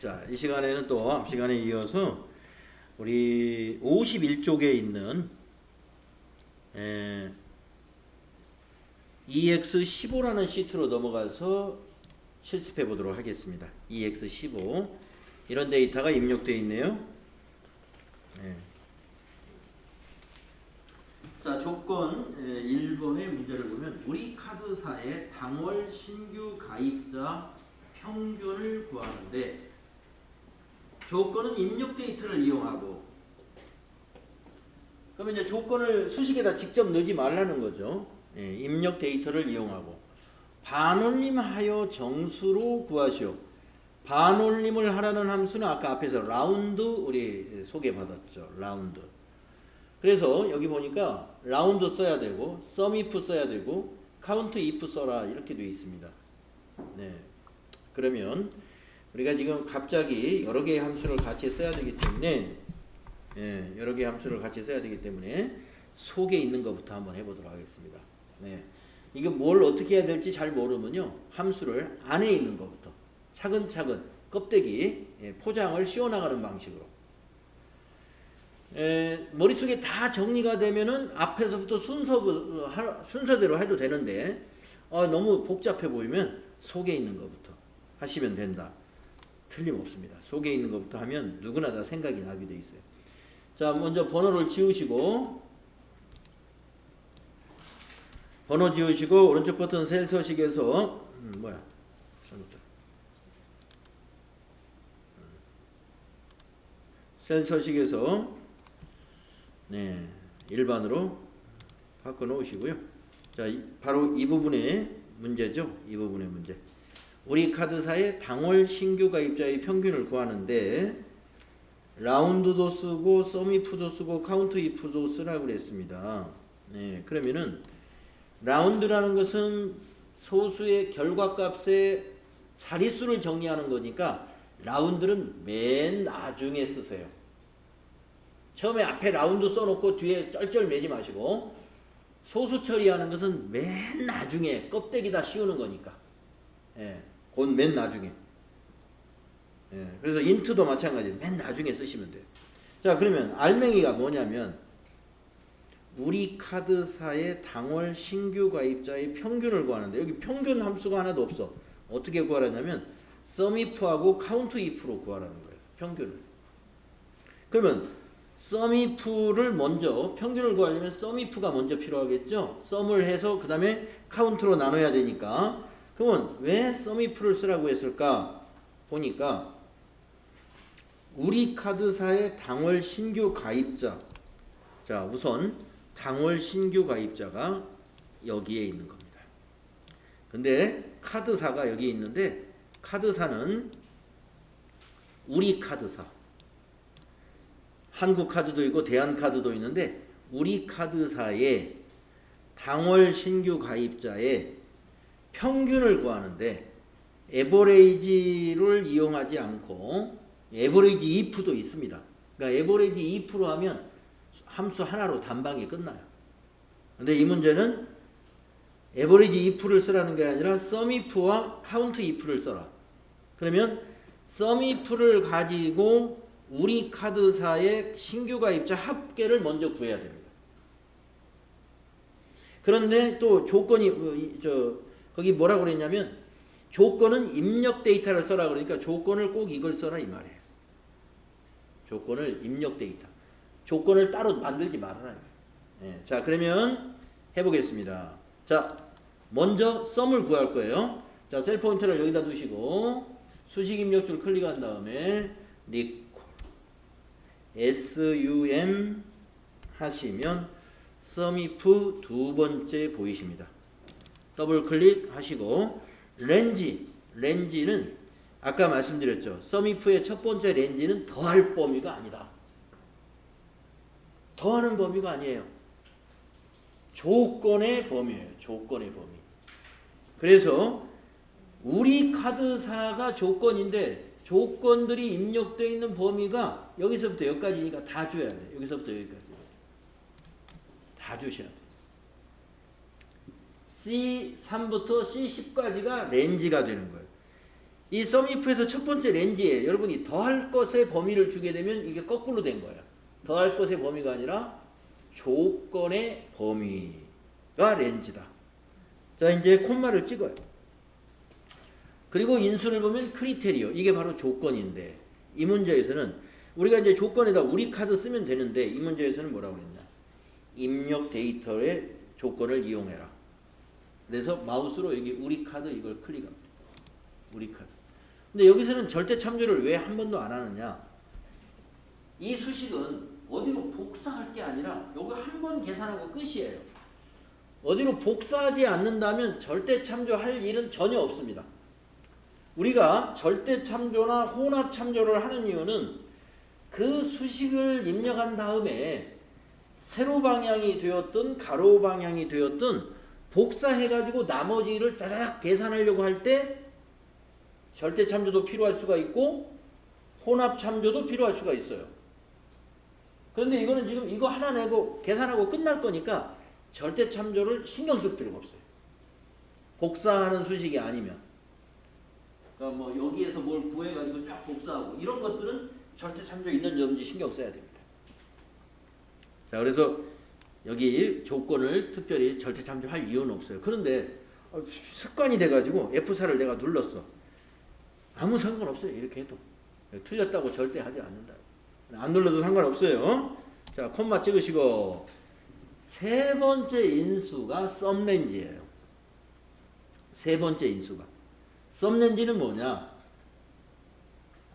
자, 이 시간에는 또 앞 시간에 이어서 우리 51쪽에 있는 EX15라는 시트로 넘어가서 실습해 보도록 하겠습니다. EX15 이런 데이터가 입력되어 있네요. 자, 조건 1번의 문제를 보면 우리 카드사의 당월 신규 가입자 평균을 구하는데 조건은 입력 데이터를 이용하고, 그러면 이제 조건을 수식에다 직접 넣지 말라는 거죠. 입력 데이터를 이용하고 반올림하여 정수로 구하시오. 반올림을 하라는 함수는 아까 앞에서 라운드 우리 소개받았죠. 라운드. 그래서 여기 보니까 라운드 써야 되고 썸이프 써야 되고 카운트 이프 써라 이렇게 되어 있습니다. 네. 그러면 우리가 지금 갑자기 여러 개의 함수를 같이 써야 되기 때문에 여러 개의 함수를 같이 써야 되기 때문에 속에 있는 것부터 한번 해보도록 하겠습니다. 네. 이거 뭘 어떻게 해야 될지 잘 모르면요, 함수를 안에 있는 것부터 차근차근 껍데기 포장을 씌워나가는 방식으로 머릿속에 다 정리가 되면은 앞에서부터 순서대로 해도 되는데 너무 복잡해 보이면 속에 있는 것부터 하시면 된다. 틀림없습니다. 속에 있는 것부터 하면 누구나 다 생각이 나게 돼 있어요. 자, 먼저 번호를 지우시고 번호 지우시고 오른쪽 버튼 셀 서식에서 셀 서식에서 일반으로 바꿔 놓으시고요. 자, 바로 이 부분의 문제죠. 이 부분의 문제. 우리 카드사의 당월 신규 가입자의 평균을 구하는데 라운드도 쓰고 썸이프도 쓰고 카운트 이프도 쓰라고 그랬습니다. 그러면은 라운드라는 것은 소수의 결과값의 자릿수를 정리하는 거니까 라운드는 맨 나중에 쓰세요. 처음에 앞에 라운드 써놓고 뒤에 쩔쩔 매지 마시고, 소수 처리하는 것은 맨 나중에 껍데기다 씌우는 거니까 그건 맨 나중에. 그래서 인트도 마찬가지로 맨 나중에 쓰시면 돼요. 자, 그러면 알맹이가 뭐냐면 우리 카드사의 당월 신규 가입자의 평균을 구하는데 여기 평균 함수가 하나도 없어. 어떻게 구하라냐면 썸이프하고 카운트 이프로 구하라는 거예요. 평균을. 그러면 썸이프를 먼저, 평균을 구하려면 썸이프가 먼저 필요하겠죠. 썸을 해서 그 다음에 카운트로 나눠야 되니까. 그러면 왜 썸이프를 쓰라고 했을까 보니까 우리 카드사의 당월 신규 가입자, 자, 우선 당월 신규 가입자가 여기에 있는 겁니다. 근데 카드사가 여기 있는데 카드사는 우리 카드사, 한국카드도 있고 대한카드도 있는데 우리 카드사의 당월 신규 가입자의 평균을 구하는데 에버레이지를 이용하지 않고 에버레이지 if도 있습니다. 그러니까 에버레이지 if로 하면 함수 하나로 단방이 끝나요. 근데 이 문제는 에버레이지 if를 쓰라는 게 아니라 썸if와 카운트 if를 써라. 그러면 썸if를 가지고 우리 카드사의 신규 가입자 합계를 먼저 구해야 됩니다. 그런데 또 조건이 거기 뭐라고 그랬냐면 조건은 입력 데이터를 써라 그러니까 조건을 꼭 이걸 써라 이 말이에요. 조건을 입력 데이터. 조건을 따로 만들지 말아라. 자, 그러면 해보겠습니다. 자, 먼저 썸을 구할 거예요. 자, 셀 포인터를 여기다 두시고 수식 입력줄 클릭한 다음에 SUM 하시면 썸이프 두 번째 보이십니다. 더블 클릭 하시고 렌지는 아까 말씀드렸죠. 썸이프의 첫 번째 렌지는 더할 범위가 아니다. 더하는 범위가 아니에요. 조건의 범위예요. 조건의 범위. 그래서 우리 카드사가 조건인데 조건들이 입력되어 있는 범위가 여기서부터 여기까지니까 다 줘야 돼요. 여기서부터 여기까지. 다 주셔야 돼요. C3부터 C10까지가 렌지가 되는 거예요. 이 썸if에서 첫 번째 렌즈에 여러분이 더할 것의 범위를 주게 되면 이게 거꾸로 된 거예요. 더할 것의 범위가 아니라 조건의 범위가 렌즈다. 자, 이제 콤마를 찍어요. 그리고 인수를 보면 크리테리오, 이게 바로 조건인데, 이 문제에서는 우리가 이제 조건에다 우리 카드 쓰면 되는데, 이 문제에서는 뭐라고 그랬냐? 입력 데이터의 조건을 이용해라. 그래서 마우스로 여기 우리 카드 이걸 클릭합니다. 우리 카드. 근데 여기서는 절대 참조를 왜 한 번도 안 하느냐? 이 수식은 어디로 복사할 게 아니라 요거 한 번 계산하고 끝이에요. 어디로 복사하지 않는다면 절대 참조할 일은 전혀 없습니다. 우리가 절대 참조나 혼합 참조를 하는 이유는 그 수식을 입력한 다음에 세로 방향이 되었든 가로 방향이 되었든 복사해가지고 나머지를 짜자작 계산하려고 할 때 절대 참조도 필요할 수가 있고 혼합 참조도 필요할 수가 있어요. 그런데 이거는 지금 이거 하나 내고 계산하고 끝날 거니까 절대 참조를 신경 쓸 필요가 없어요. 복사하는 수식이 아니면. 그러니까 뭐 여기에서 뭘 구해가지고 쫙 복사하고 이런 것들은 절대 참조 있는지 없는지 신경 써야 됩니다. 자, 그래서 여기 조건을 특별히 절대 참조할 이유는 없어요. 그런데 습관이 돼가지고 F4를 내가 눌렀어. 아무 상관없어요. 이렇게 해도. 틀렸다고 절대 하지 않는다. 안 눌러도 상관없어요. 자, 콤마 찍으시고 세 번째 인수가 썸렌즈예요. 세 번째 인수가. 썸렌즈는 뭐냐?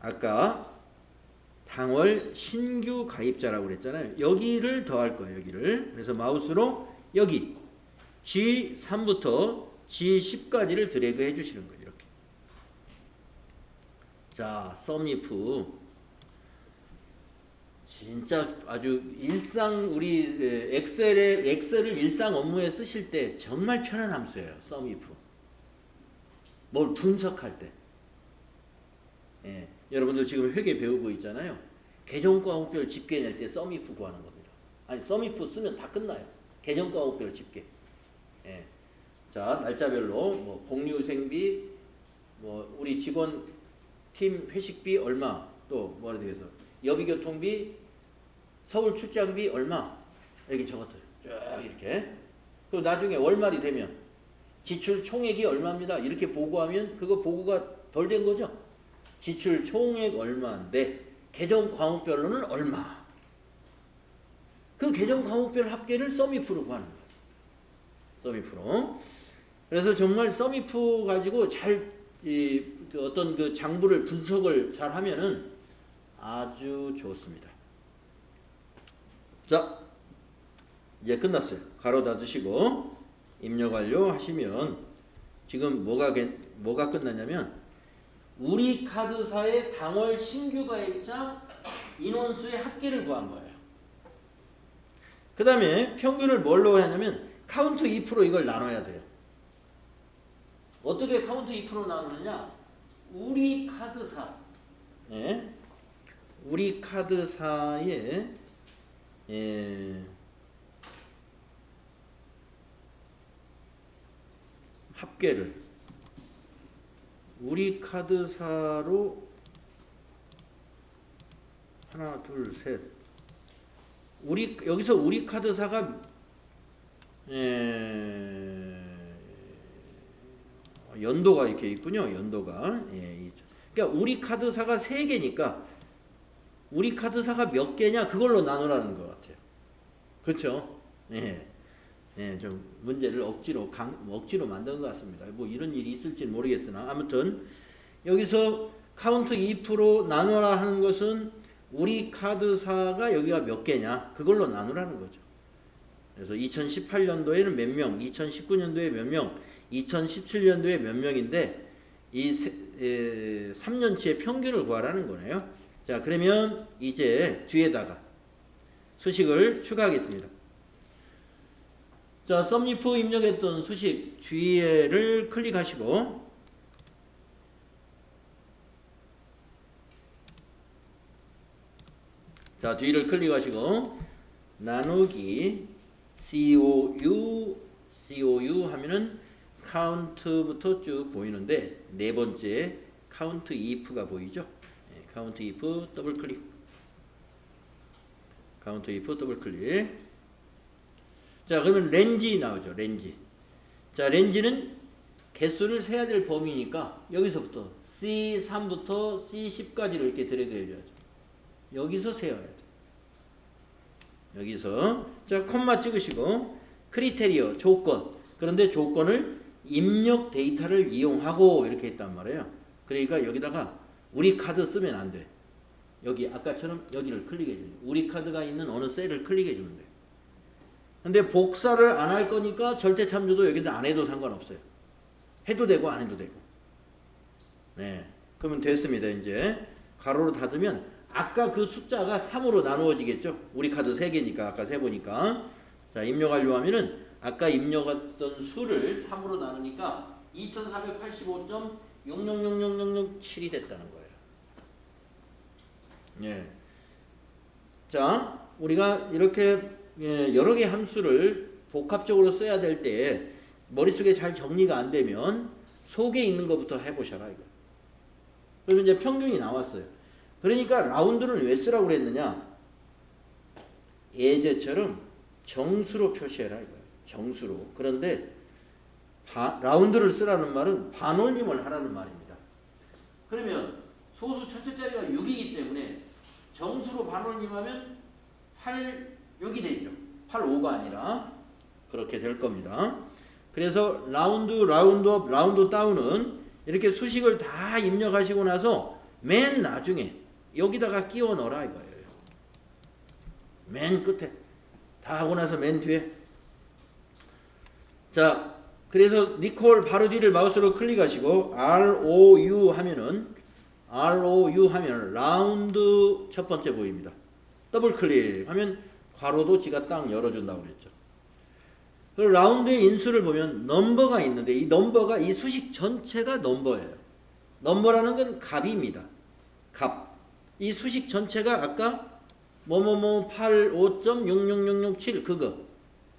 아까 당월 신규 가입자라고 그랬잖아요. 여기를 더할 거예요. 여기를. 그래서 마우스로 여기 G3부터 G10까지를 드래그 해주시는 거예요. 이렇게. 자, 썸if 진짜 아주 일상 우리 엑셀을 일상 업무에 쓰실 때 정말 편한 함수예요. 썸if. 뭘 분석할 때. 예, 여러분들 지금 회계 배우고 있잖아요. 계정과목별 집계 낼 때 썸if 구하는 겁니다. 아니 썸if 쓰면 다 끝나요. 계정과목별 집계. 예. 자, 날짜별로 뭐 복리후생비, 뭐 우리 직원 팀 회식비 얼마, 또 뭐라 되겠어, 여비교통비, 서울 출장비 얼마 이렇게 적었어요. 쭉 이렇게. 그리고 나중에 월말이 되면 지출 총액이 얼마입니다. 이렇게 보고하면 그거 보고가 덜 된 거죠. 지출 총액 얼마인데 계정 과목별로는 얼마. 그 계정 과목별 합계를 썸if로 구하는 거예요. 썸if로. 그래서 정말 썸if 가지고 잘 그 어떤 그 장부를 분석을 잘 하면은 아주 좋습니다. 자, 이제 끝났어요. 가로 닫으시고 입력 완료 하시면 지금 뭐가 끝났냐면 우리 카드사의 당월 신규 가입자 인원수의 합계를 구한 거예요. 그 다음에 평균을 뭘로 하냐면 카운트 2% 이걸 나눠야 돼요. 어떻게 카운트 2% 나누느냐? 우리 카드사, 예, 우리 카드사의 합계를 우리 카드사로 하나, 둘, 셋. 여기서 우리 카드사가 연도가 이렇게 있군요. 연도가. 그러니까 우리 카드사가 3개니까 우리 카드사가 몇 개냐 그걸로 나누라는 것 같아요. 그렇죠? 좀 문제를 억지로 만든 것 같습니다. 뭐 이런 일이 있을지는 모르겠으나 아무튼 여기서 카운트 2% 나누라 하는 것은 우리 카드사가 여기가 몇 개냐 그걸로 나누라는 거죠. 그래서 2018년도에는 몇 명, 2019년도에 몇 명, 2017년도에 몇 명인데 이 3년치의 평균을 구하라는 거네요. 자, 그러면 이제 뒤에다가 수식을 추가하겠습니다. 자, 썸if 입력했던 수식 뒤에를 클릭하시고 자, 뒤를 클릭하시고 나누기 COU 하면은 카운트부터 쭉 보이는데 네 번째 카운트 if가 보이죠? 예, 카운트 if 더블 클릭. 카운트 if 더블 클릭. 자, 그러면 렌지 나오죠. 렌지. 자, 렌지는 개수를 세야 될 범위니까 여기서부터 C3부터 C10까지를 이렇게 드래그 해줘야죠. 여기서 세워야 돼. 여기서 자, 콤마 찍으시고 크리테리어 조건. 그런데 조건을 입력 데이터를 이용하고 이렇게 했단 말이에요. 그러니까 여기다가 우리 카드 쓰면 안 돼. 여기 아까처럼 여기를 클릭해 줘요. 우리 카드가 있는 어느 셀을 클릭해 주면 돼. 근데 복사를 안 할 거니까 절대 참조도 여기다 안 해도 상관없어요. 해도 되고 안 해도 되고. 네. 그러면 됐습니다. 이제 가로로 닫으면 아까 그 숫자가 3으로 나누어지겠죠. 우리 카드 3개니까 아까 세보니까. 자, 입력 완료하면은 아까 입력했던 수를 3으로 나누니까 2485.000007이 됐다는 거예요. 예. 자, 우리가 이렇게 여러 개 함수를 복합적으로 써야 될 때 머릿속에 잘 정리가 안 되면 속에 있는 것부터 해보셔라 이거. 그러면 이제 평균이 나왔어요. 그러니까 라운드는 왜 쓰라고 그랬느냐? 예제처럼 정수로 표시해라 이거예요. 정수로. 그런데 라운드를 쓰라는 말은 반올림을 하라는 말입니다. 그러면 소수 첫째 자리가 6이기 때문에 정수로 반올림하면 6이 되죠. 5가 아니라 그렇게 될 겁니다. 그래서 라운드업, 라운드 다운은 이렇게 수식을 다 입력하시고 나서 맨 나중에 여기다가 끼워 넣어라 이거예요. 맨 끝에 다 하고 나서 맨 뒤에. 자, 그래서 니콜 바로 뒤를 마우스로 클릭하시고 ROU 하면 라운드 첫 번째 보입니다. 더블 클릭하면 괄호도 지가 딱 열어준다고 그랬죠. 그리고 라운드의 인수를 보면 넘버가 있는데 이 넘버가 이 수식 전체가 넘버예요. 넘버라는 건 값입니다. 값. 이 수식 전체가 아까 85.60007 그거.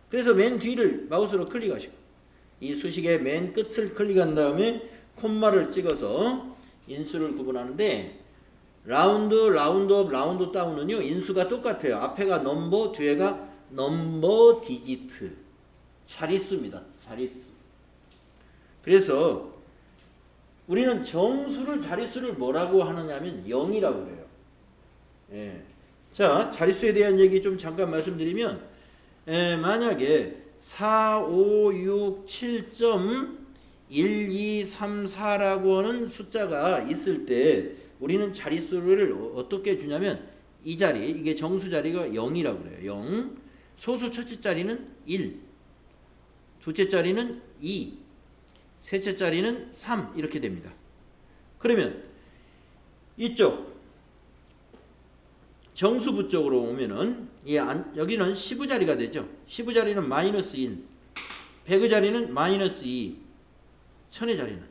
그래서 맨 뒤를 마우스로 클릭하시고 이 수식의 맨 끝을 클릭한 다음에 콤마를 찍어서 인수를 구분하는데 라운드업, 라운드 다운은요 인수가 똑같아요. 앞에가 넘버, 뒤에가 넘버 디지트. 자릿수입니다. 자릿수. 그래서 우리는 정수를 자릿수를 뭐라고 하느냐면 0이라고 그래요. 예. 자, 자릿수에 대한 얘기 좀 잠깐 말씀드리면 만약에 4, 5, 6, 7.1234라고 하는 숫자가 있을 때 우리는 자릿수를 어떻게 주냐면 이 자리, 이게 정수 자리가 0이라고 그래요. 0. 소수 첫째 자리는 1. 둘째 자리는 2. 셋째 자리는 3. 이렇게 됩니다. 그러면 이쪽 정수부 쪽으로 오면은 여기는 10의 자리가 되죠. 10의 자리는 마이너스 1. 100의 자리는 마이너스 2. 1000의 자리는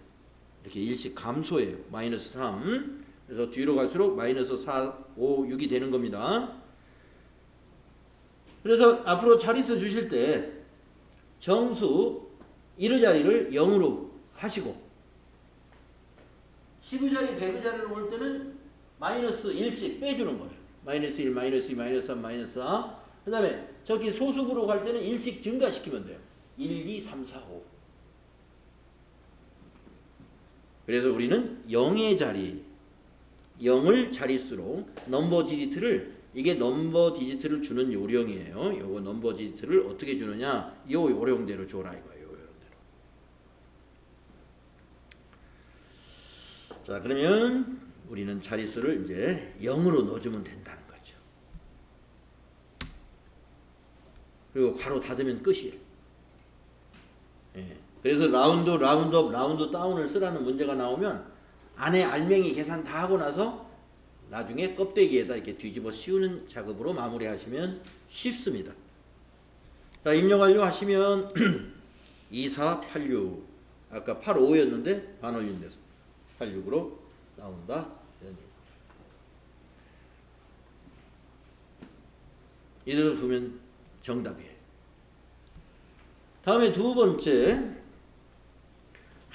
이렇게 일씩 감소해요. 마이너스 3. 그래서 뒤로 갈수록 마이너스 4, 5, 6이 되는 겁니다. 그래서 앞으로 자릿수 주실 때 정수 1의 자리를 0으로 하시고 10의 자리, 100의 자리를 올 때는 마이너스 1씩 빼주는 거예요. 마이너스 1, 마이너스 2, 마이너스 3, 마이너스 4. 그 다음에 저기 소수부로 갈 때는 1씩 증가시키면 돼요. 1, 2, 3, 4, 5. 그래서 우리는 0의 자리, 0을 자릿수로 넘버 디지트를 이게 넘버 디지트를 주는 요령이에요. 요거 넘버 디지트를 어떻게 주느냐? 요 요령대로 줘라 이거예요. 요 요령대로. 자, 그러면 우리는 자릿수를 이제 0으로 넣어주면 된다는 거죠. 그리고 괄호 닫으면 끝이에요. 예. 그래서 라운드업, 라운드 다운을 쓰라는 문제가 나오면 안에 알맹이 계산 다 하고 나서 나중에 껍데기에다 이렇게 뒤집어 씌우는 작업으로 마무리하시면 쉽습니다. 자, 입력 완료하시면 2486 아까 85였는데 반올림돼서 86으로 나온다. 이대로 두면 정답이에요. 다음에 두 번째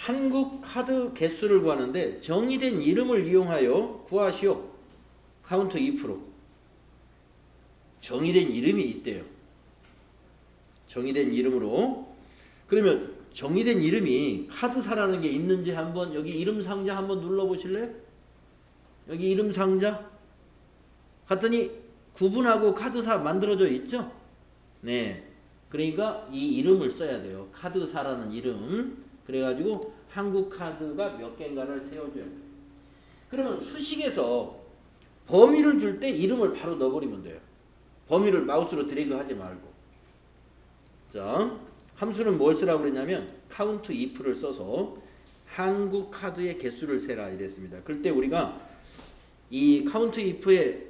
한국 카드 개수를 구하는데 정의된 이름을 이용하여 구하시오. 카운트 if로. 정의된 이름이 있대요. 정의된 이름으로. 그러면 정의된 이름이 카드사라는 게 있는지 한번 여기 이름 상자 한번 눌러 보실래요? 여기 이름 상자 갔더니 구분하고 카드사 만들어져 있죠? 네. 그러니까 이 이름을 써야 돼요. 카드사라는 이름. 그래가지고 한국 카드가 몇 개인가를 세워줘야 돼요. 그러면 수식에서 범위를 줄 때 이름을 바로 넣어버리면 돼요. 범위를 마우스로 드래그 하지 말고. 자, 함수는 뭘 쓰라고 그랬냐면 count if를 써서 한국 카드의 개수를 세라 이랬습니다. 그럴 때 우리가 이 count if의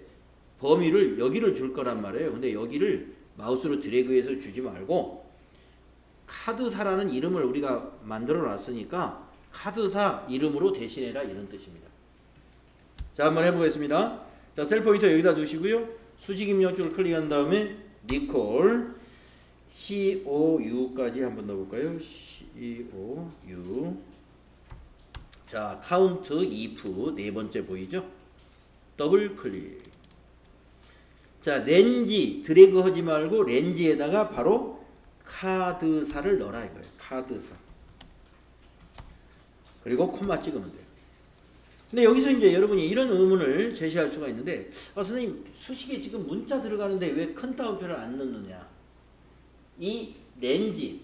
범위를 여기를 줄 거란 말이에요. 근데 여기를 마우스로 드래그해서 주지 말고 카드사라는 이름을 우리가 만들어 놨으니까 카드사 이름으로 대신해라 이런 뜻입니다. 자, 한번 해보겠습니다. 자, 셀 포인터 여기다 두시고요. 수식 입력줄을 클릭한 다음에 니콜 COU까지 한번 넣어볼까요? COU. 자, count if 네 번째 보이죠? 더블 클릭. 자, 렌지 드래그 하지 말고 렌지에다가 바로 카드사를 넣어라 이거예요. 카드사. 그리고 콤마 찍으면 돼요. 근데 여기서 이제 여러분이 이런 의문을 제시할 수가 있는데, 선생님 수식에 지금 문자 들어가는데 왜 큰 따옴표를 안 넣느냐? 이 렌지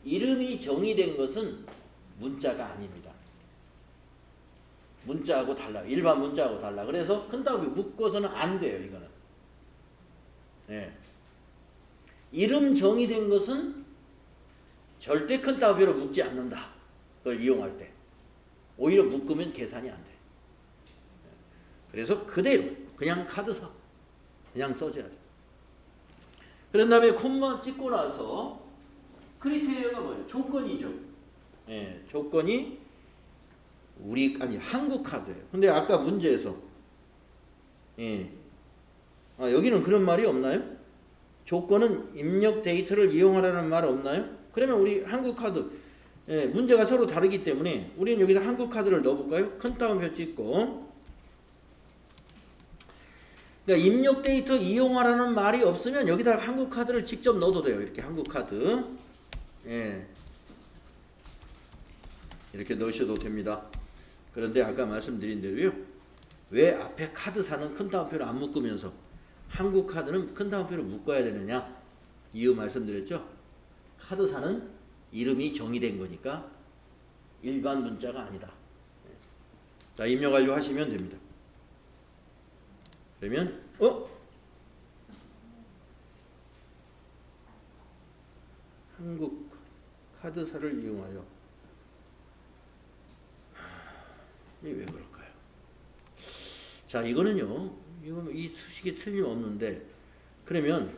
이름이 정의된 것은 문자가 아닙니다. 문자하고 달라. 일반 문자하고 달라. 그래서 큰 따옴표 묶어서는 안 돼요. 이거는. 네. 이름 정의된 것은 절대 큰 따옴표로 묶지 않는다. 그걸 이용할 때. 오히려 묶으면 계산이 안 돼. 그래서 그대로 그냥 카드사 그냥 써줘야 돼. 그런 다음에 콤마 찍고 나서 크리테리아가 뭐예요? 조건이죠. 예, 조건이 한국 카드예요. 근데 아까 문제에서 여기는 그런 말이 없나요? 조건은 입력 데이터를 이용하라는 말 없나요? 그러면 우리 한국 카드 문제가 서로 다르기 때문에 우리는 여기다 한국 카드를 넣어볼까요? 큰 따옴표 찍고. 그러니까 입력 데이터 이용하라는 말이 없으면 여기다 한국 카드를 직접 넣어도 돼요. 이렇게 한국 카드. 이렇게 넣으셔도 됩니다. 그런데 아까 말씀드린 대로요. 왜 앞에 카드사는 큰 따옴표를 안 묶으면서 한국 카드는 큰 따옴표를 묶어야 되느냐? 이유 말씀드렸죠? 카드사는 이름이 정의된 거니까 일반 문자가 아니다. 자, 입력 완료하시면 됩니다. 그러면 한국 카드사를 이용하여 이게 왜 그럴까요? 자, 이거는요. 이 수식이 틀림없는데 그러면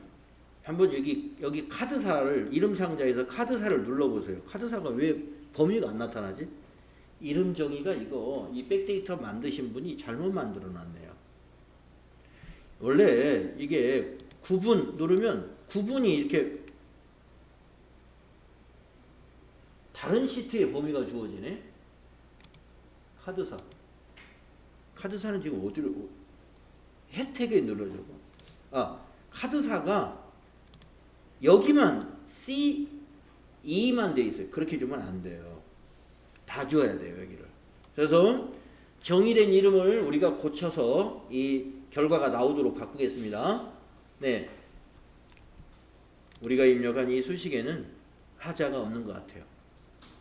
한번 여기 카드사를 이름 상자에서 카드사를 눌러보세요. 카드사가 왜 범위가 안 나타나지? 이름 정의가 이 백데이터 만드신 분이 잘못 만들어 놨네요. 원래 이게 구분 누르면 구분이 이렇게 다른 시트의 범위가 주어지네. 카드사는 지금 어디로 혜택에 눌러주고 카드사가 여기만 C2만 돼 있어요. 그렇게 주면 안 돼요. 다 줘야 돼요. 여기를. 그래서 정의된 이름을 우리가 고쳐서 이 결과가 나오도록 바꾸겠습니다. 네, 우리가 입력한 이 수식에는 하자가 없는 것 같아요.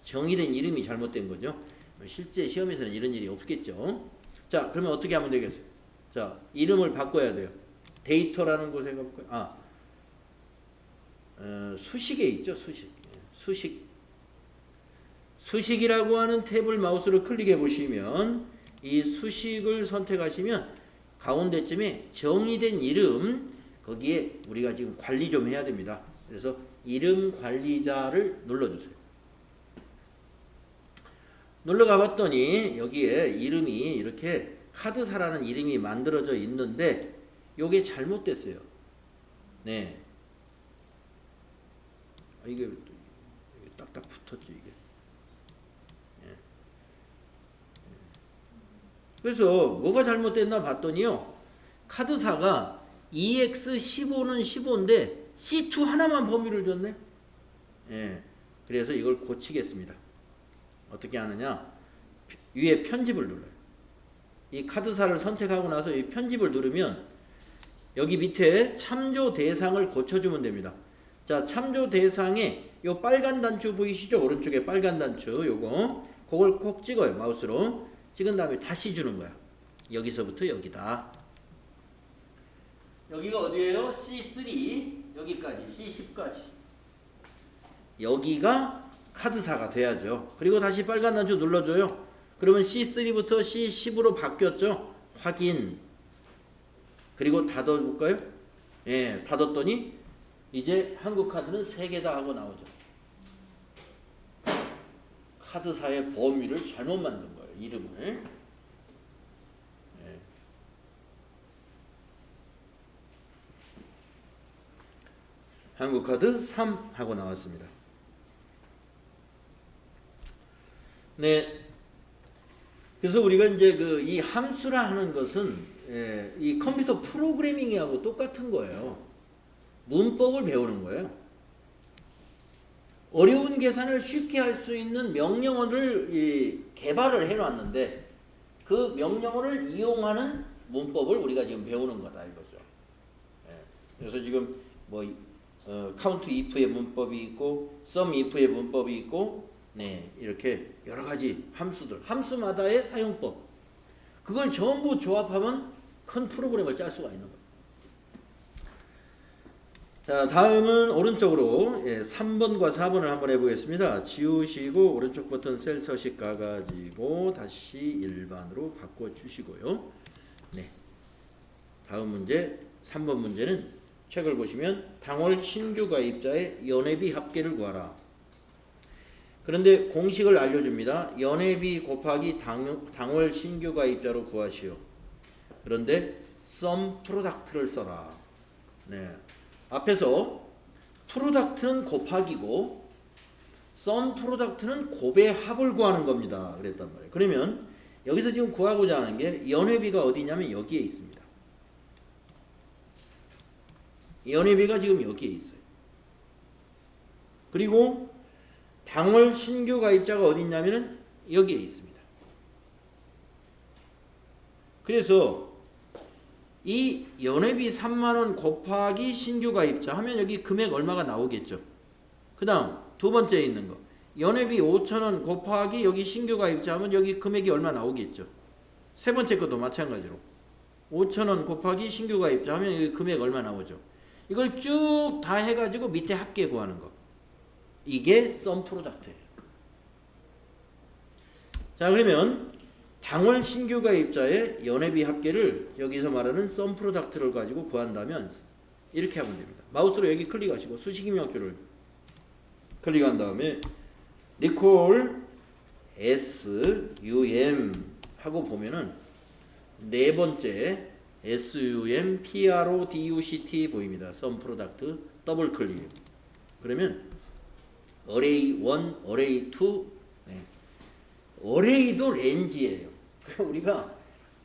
정의된 이름이 잘못된 거죠. 실제 시험에서는 이런 일이 없겠죠. 자, 그러면 어떻게 하면 되겠어요? 자, 이름을 바꿔야 돼요. 데이터라는 곳에 가볼까요? 수식에 있죠. 수식이라고 하는 탭을 마우스로 클릭해 보시면 이 수식을 선택하시면 가운데쯤에 정의된 이름 거기에 우리가 지금 관리 좀 해야 됩니다. 그래서 이름 관리자를 눌러주세요. 눌러가 봤더니 여기에 이름이 이렇게 카드사라는 이름이 만들어져 있는데 요게 잘못됐어요. 네. 이게 딱딱 붙었지 이게. 그래서 뭐가 잘못됐나 봤더니요. 카드사가 EX15는 15인데 C2 하나만 범위를 줬네. 예. 그래서 이걸 고치겠습니다. 어떻게 하느냐? 위에 편집을 눌러요. 이 카드사를 선택하고 나서 이 편집을 누르면 여기 밑에 참조 대상을 고쳐주면 됩니다. 자, 참조 대상에 요 빨간 단추 보이시죠? 오른쪽에 빨간 단추 요거 그걸 꼭 찍어요. 마우스로 찍은 다음에 다시 주는 거야. 여기서부터 여기다. 여기가 어디예요? C3 여기까지 C10까지 여기가 카드사가 돼야죠. 그리고 다시 빨간 단추 눌러줘요. 그러면 C3부터 C10으로 바뀌었죠. 확인. 그리고 닫아볼까요? 예, 닫았더니 이제 한국카드는 3개 다 하고 나오죠. 카드사의 범위를 잘못 만든 거예요. 이름을. 예. 한국카드 3 하고 나왔습니다. 네. 그래서 우리가 이제 이 함수라 하는 것은 이 컴퓨터 프로그래밍하고 똑같은 거예요. 문법을 배우는 거예요. 어려운 계산을 쉽게 할 수 있는 명령어를 개발을 해놨는데 그 명령어를 이용하는 문법을 우리가 지금 배우는 거다 이거죠. 그래서 지금 count if의 문법이 있고 sum if의 문법이 있고 네, 이렇게 여러 가지 함수들, 함수마다의 사용법. 그걸 전부 조합하면 큰 프로그램을 짤 수가 있는 거예요. 자, 다음은 오른쪽으로 3번과 4번을 한번 해보겠습니다. 지우시고 오른쪽 버튼 셀 서식 가가지고 다시 일반으로 바꿔주시고요. 네. 다음 문제 3번 문제는 책을 보시면 당월 신규 가입자의 연회비 합계를 구하라. 그런데 공식을 알려줍니다. 연회비 곱하기 당월 신규 가입자로 구하시오. 그런데 sum product를 써라. 네. 앞에서 product는 곱하기고 sum product는 곱의 합을 구하는 겁니다. 그랬단 말이에요. 그러면 여기서 지금 구하고자 하는 게 연회비가 어디냐면 여기에 있습니다. 연회비가 지금 여기에 있어요. 그리고 당월 신규 가입자가 어디 있냐면은 여기에 있습니다. 그래서 이 연회비 3만원 곱하기 신규 가입자 하면 여기 금액 얼마가 나오겠죠. 그 다음 두 번째에 있는 거 연회비 5천원 곱하기 여기 신규 가입자 하면 여기 금액이 얼마 나오겠죠. 세 번째 것도 마찬가지로 5천원 곱하기 신규 가입자 하면 여기 금액 얼마 나오죠. 이걸 쭉 다 해가지고 밑에 합계 구하는 거. 이게 sum product예요. 자, 그러면 당월 신규 가입자의 연회비 합계를 여기서 말하는 sum product를 가지고 구한다면 이렇게 하면 됩니다. 마우스로 여기 클릭하시고 수식 입력줄을 클릭한 다음에 니콜 SUM 하고 보면은 네 번째 SUM PRODUCT 보입니다. sum product 더블 클릭. 그러면 array 1, array 2, 네. array도 렌지예요. 우리가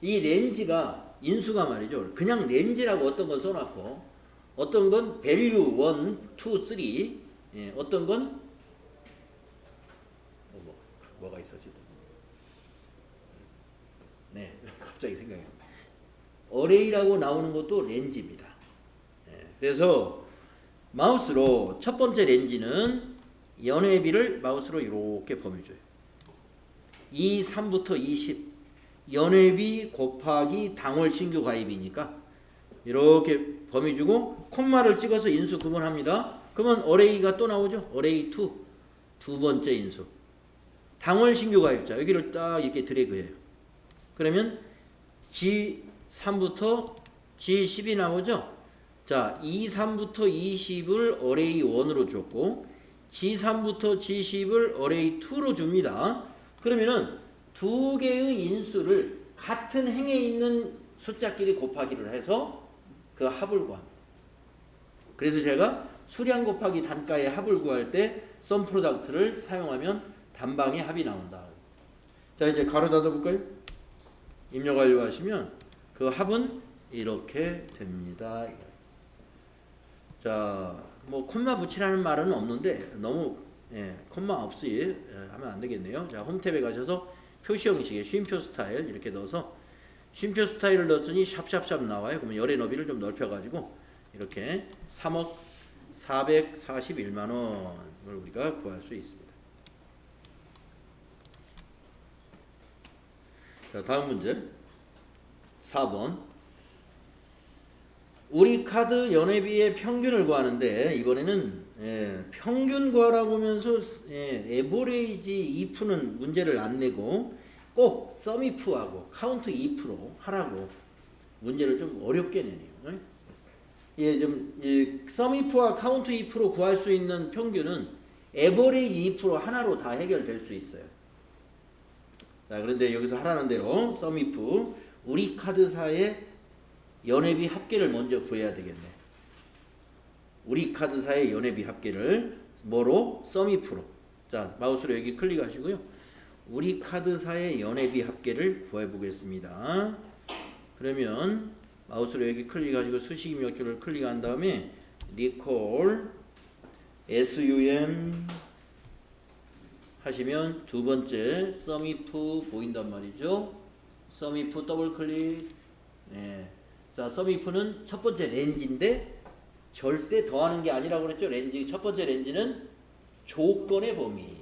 이 렌지가 인수가 말이죠. 그냥 렌지라고 어떤 건 써놨고 어떤 건 value 1, 2, 3, 예, 어떤 건 뭐가 있었지? 네, 갑자기 생각이 납니다. array라고 나오는 것도 렌지입니다. 예, 그래서 마우스로 첫 번째 렌지는 연회비를 마우스로 이렇게 범위줘요. 23부터 20 연회비 곱하기 당월 신규 가입이니까 이렇게 범위주고 콤마를 찍어서 인수 구분합니다. 그러면 array가 또 나오죠. array 2 두 번째 인수 당월 신규 가입자 여기를 딱 이렇게 드래그해요. 그러면 G3부터 G10이 나오죠. 자, 23부터 20을 array 1으로 줬고 G3부터 G10을 array 2로 줍니다. 그러면은 두 개의 인수를 같은 행에 있는 숫자끼리 곱하기를 해서 그 합을 구합니다. 그래서 제가 수량 곱하기 단가의 합을 구할 때 sum product를 사용하면 단방의 합이 나온다. 자, 이제 가로 닫아 볼까요? 입력 완료하시면 그 합은 이렇게 됩니다. 자, 뭐 콤마 붙이라는 말은 없는데 너무 콤마 없이 하면 안 되겠네요. 자, 홈 탭에 가셔서 표시 형식의 쉼표 스타일 이렇게 넣어서 쉼표 스타일을 넣었더니 샵샵샵 나와요. 그러면 열의 너비를 좀 넓혀가지고 이렇게 3억 441만 원을 우리가 구할 수 있습니다. 자, 다음 문제 4번. 우리 카드 연회비의 평균을 구하는데 이번에는 평균 구하라고 하면서 에버레이지 if는 문제를 안 내고 꼭 썸이프하고 카운트 if 하라고 문제를 좀 어렵게 내네요. 좀 썸이프와 카운트 if로 구할 수 있는 평균은 에버레이지 if로 하나로 다 해결될 수 있어요. 자, 그런데 여기서 하라는 대로 썸이프 우리 카드사의 연회비 합계를 먼저 구해야 되겠네. 우리 카드사의 연회비 합계를 뭐로? 썸이프로. 자, 마우스로 여기 클릭하시고요. 우리 카드사의 연회비 합계를 구해 보겠습니다. 그러면 마우스로 여기 클릭하시고 수식 입력줄을 클릭한 다음에 recall sum 하시면 두 번째 썸이프 보인단 말이죠. 썸이프 더블 클릭. 자, 썸이프는 첫 번째 렌즈인데 절대 더하는 게 아니라고 그랬죠. 렌즈 첫 번째 렌즈는 조건의 범위.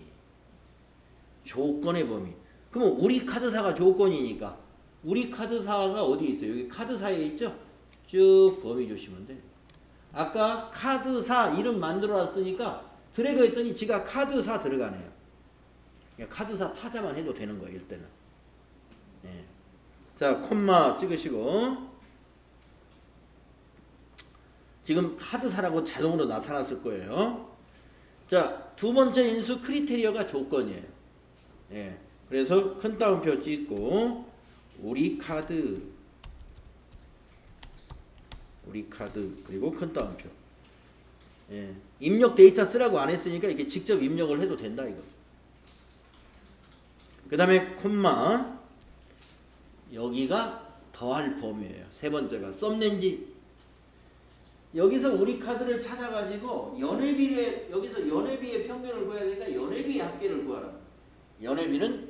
조건의 범위. 그러면 우리 카드사가 조건이니까 우리 카드사가 어디 있어요? 여기 카드사에 있죠? 쭉 범위 주시면 돼요. 아까 카드사 이름 만들어 놨으니까 드래그 했더니 지가 카드사 들어가네요. 그냥 카드사 타자만 해도 되는 거예요. 이때는. 자, 콤마 찍으시고 지금 카드사라고 자동으로 나타났을 거예요. 자, 두 번째 인수 크리테리어가 조건이에요. 그래서 큰 따옴표 찍고 우리 카드 그리고 큰 따옴표. 입력 데이터 쓰라고 안 했으니까 이렇게 직접 입력을 해도 된다 이거. 그 다음에 콤마 여기가 더할 범위예요. 세 번째가 썸렌지. 여기서 우리 카드를 찾아가지고 연회비를 여기서 연회비의 평균을 구해야 되니까 연회비 합계를 구하라. 연회비는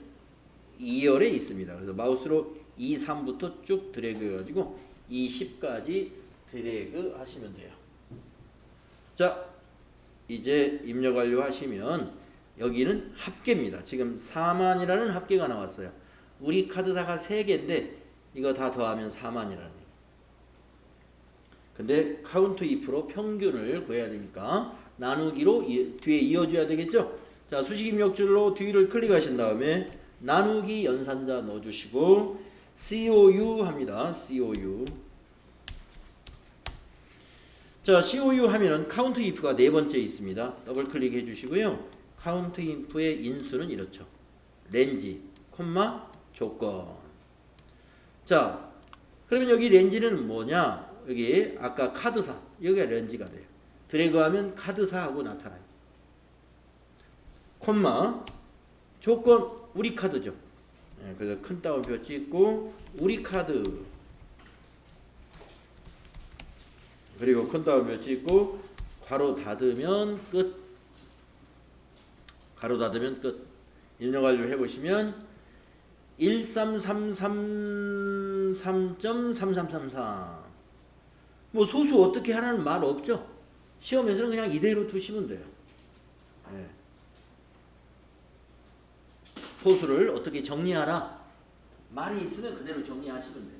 2열에 있습니다. 그래서 마우스로 2, 3부터 쭉 드래그 해가지고 2, 10까지 드래그 하시면 돼요. 자, 이제 입력 완료하시면 여기는 합계입니다. 지금 4만이라는 합계가 나왔어요. 우리 카드사가 3개인데 이거 다 더하면 4만이라는. 근데 카운트 if로 평균을 구해야 되니까 나누기로 뒤에 이어줘야 되겠죠. 자, 수식 입력줄로 뒤를 클릭하신 다음에 나누기 연산자 넣어주시고 COU 합니다. COU. 자, COU 하면은 카운트 if가 네 번째 있습니다. 더블 클릭해 주시고요. 카운트 if의 인수는 이렇죠. 렌지, 콤마, 조건. 자, 그러면 여기 렌지는 뭐냐? 여기 아까 카드사, 여기가 렌지가 돼요. 드래그하면 카드사하고 나타나요. 콤마, 조건, 우리 카드죠. 그래서 큰 따옴표 찍고 우리 카드 그리고 큰 따옴표 찍고 괄호 닫으면 끝. 괄호 닫으면 끝. 입력 완료 해보시면 1333.3333 뭐 소수 어떻게 하라는 말 없죠? 시험에서는 그냥 이대로 두시면 돼요. 소수를 어떻게 정리하라. 말이 있으면 그대로 정리하시면 돼요.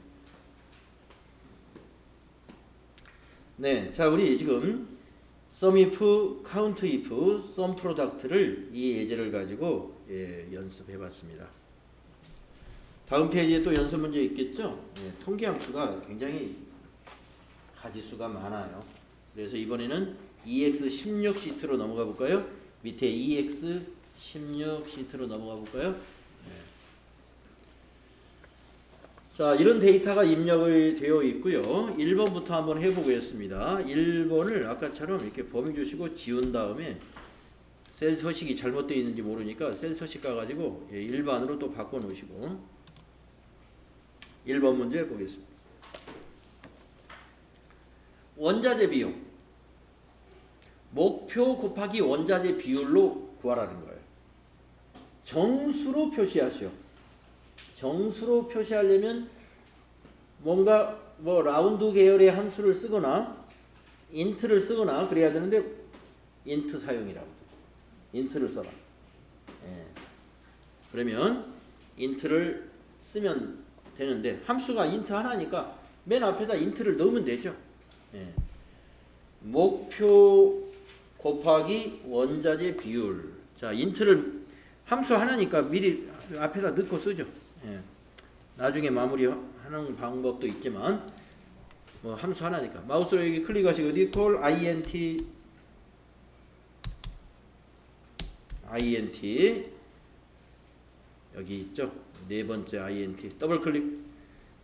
네, 자, 우리 지금 썸이프, 카운트 이프, 썸 프로덕트를 이 예제를 가지고 연습해봤습니다. 다음 페이지에 또 연습 문제 있겠죠? 통계함수가 굉장히 가지수가 많아요. 그래서 이번에는 EX16 시트로 넘어가 볼까요? 밑에 EX16 시트로 넘어가 볼까요? 자, 이런 데이터가 입력이 되어 있고요. 1번부터 한번 해보겠습니다. 1번을 아까처럼 이렇게 범위 주시고 지운 다음에 셀 서식이 잘못되어 있는지 모르니까 셀 서식 가가지고 일반으로 또 바꿔 놓으시고 1번 문제 보겠습니다. 원자재 비용. 목표 곱하기 원자재 비율로 구하라는 거예요. 정수로 표시하시오. 정수로 표시하려면 뭔가 뭐 라운드 계열의 함수를 쓰거나 인트를 쓰거나 그래야 되는데 인트 사용이라고. 인트를 써라. 예. 그러면 인트를 쓰면 되는데 함수가 인트 하나니까 맨 앞에다 인트를 넣으면 되죠. 예. 목표 곱하기 원자재 비율. 자, 인트를 함수 하나니까 미리 앞에다 넣고 쓰죠. 예. 나중에 마무리하는 방법도 있지만 뭐 함수 하나니까 마우스로 여기 클릭하시고 equal int 여기 있죠. 네 번째 int 더블 클릭.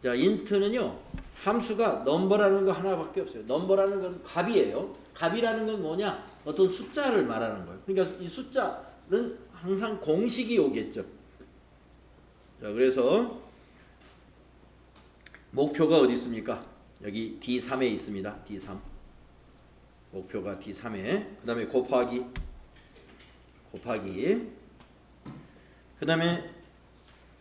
자, int는요 함수가 넘버라는 거 하나밖에 없어요. 넘버라는 건 값이에요. 값이라는 건 뭐냐? 어떤 숫자를 말하는 거예요. 그러니까 이 숫자는 항상 공식이 오겠죠. 자, 그래서 목표가 어디 있습니까? 여기 D3에 있습니다. D3. 목표가 D3에. 그 다음에 곱하기. 그 다음에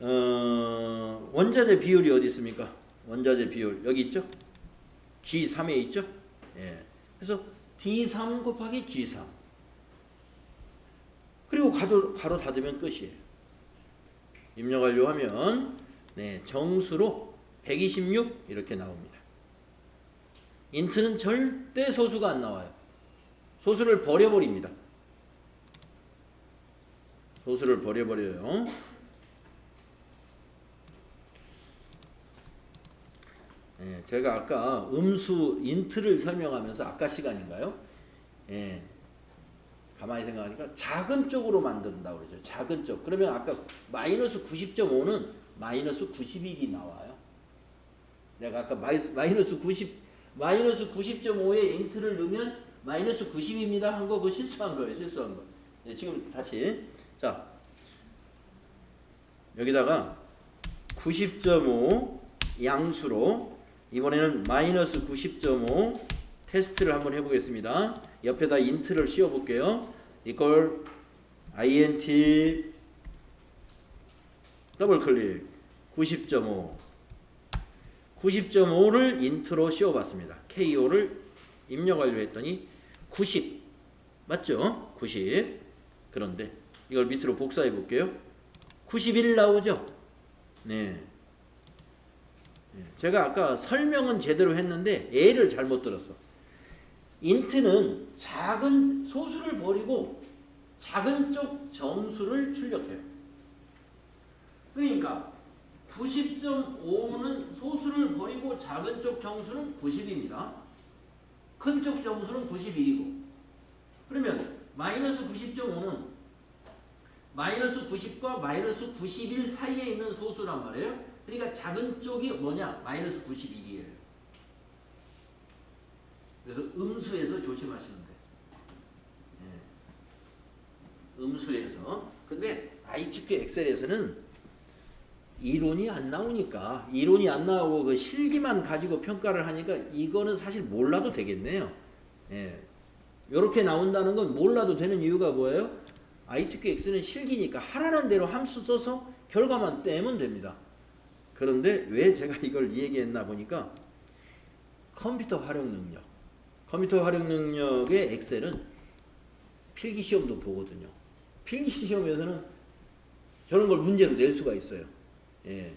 원자재 비율이 어디 있습니까? 원자재 비율 여기 있죠? G3에 있죠? 예. 그래서 D3 곱하기 G3. 그리고 가로 닫으면 끝이에요. 입력 완료하면 네, 정수로 126 이렇게 나옵니다. 인트는 절대 소수가 안 나와요. 소수를 버려버립니다. 소수를 버려버려요. 예, 제가 아까 음수 인트를 설명하면서 아까 시간인가요? 예, 가만히 생각하니까 작은 쪽으로 만든다고 그러죠. 작은 쪽. 그러면 아까 마이너스 90.5는 마이너스 91이 나와요. 내가 아까 마이너스 90.5에 인트를 넣으면 마이너스 90입니다 한 거 그거 실수한 거예요. 실수한 거. 네, 지금 다시 자 여기다가 90.5 양수로 이번에는 마이너스 90.5 테스트를 한번 해보겠습니다. 옆에다 인트를 씌워볼게요. 이걸 int 더블 클릭 90.5를 인트로 씌워봤습니다. KO를 입력 완료했더니 90 맞죠? 90. 그런데 이걸 밑으로 복사해 볼게요. 91 나오죠? 네. 제가 아까 설명은 제대로 했는데 A를 잘못 들었어. 인트는 작은 소수를 버리고 작은 쪽 정수를 출력해요. 그러니까 90.5는 소수를 버리고 작은 쪽 정수는 90입니다. 큰 쪽 정수는 91이고. 그러면 마이너스 90.5는 마이너스 90과 마이너스 91 사이에 있는 소수란 말이에요. 그러니까 작은 쪽이 뭐냐? 마이너스 91이에요. 그래서 음수에서 조심하시면 돼요. 네. 음수에서. 근데 ITQ 엑셀에서는 이론이 안 나오니까 이론이 안 나오고 그 실기만 가지고 평가를 하니까 이거는 사실 몰라도 되겠네요. 예. 이렇게 나온다는 건 몰라도 되는 이유가 뭐예요? ITQ X는 실기니까 하라는 대로 함수 써서 결과만 떼면 됩니다. 그런데 왜 제가 이걸 얘기했나 보니까 컴퓨터 활용 능력의 엑셀은 필기 시험도 보거든요. 필기 시험에서는 저런 걸 문제로 낼 수가 있어요. 예.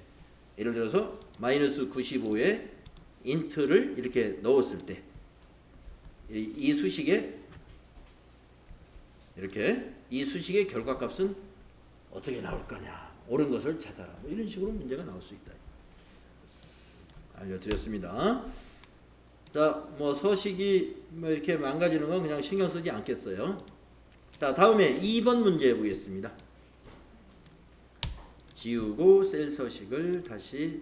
예를 들어서 마이너스 95에 인트를 이렇게 넣었을 때 이 수식에 이렇게 이 수식의 결과값은 어떻게 나올 거냐, 옳은 것을 찾아라, 뭐 이런 식으로 문제가 나올 수 있다. 알려드렸습니다. 자, 뭐 서식이 뭐 이렇게 망가지는 건 그냥 신경 쓰지 않겠어요. 자, 다음에 2번 문제 보겠습니다. 지우고 셀 서식을 다시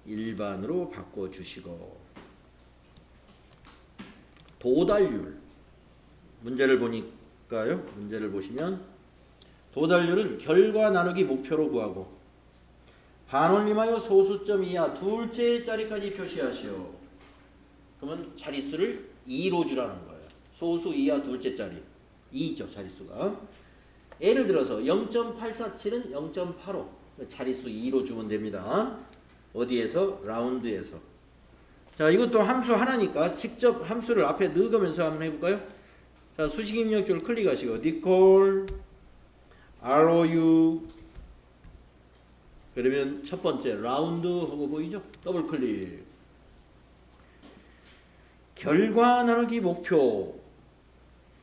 일반으로 바꿔주시고, 도달률 문제를 보니까요. 문제를 보시면 도달률은 결과 나누기 목표로 구하고 반올림하여 소수점 이하 둘째 자리까지 표시하시오. 그러면 자릿수를 2로 주라는 거예요. 소수 이하 둘째 자리 2죠 자릿수가. 예를 들어서 0.847은 0.85 자릿수 2로 주면 됩니다. 어디에서? 라운드에서. 자, 이것도 함수 하나니까 직접 함수를 앞에 넣으면서 한번 해볼까요? 자, 수식 입력줄 클릭하시고 니콜 ROU 그러면 첫 번째 라운드 하고 보이죠? 더블 클릭. 결과 나누기 목표.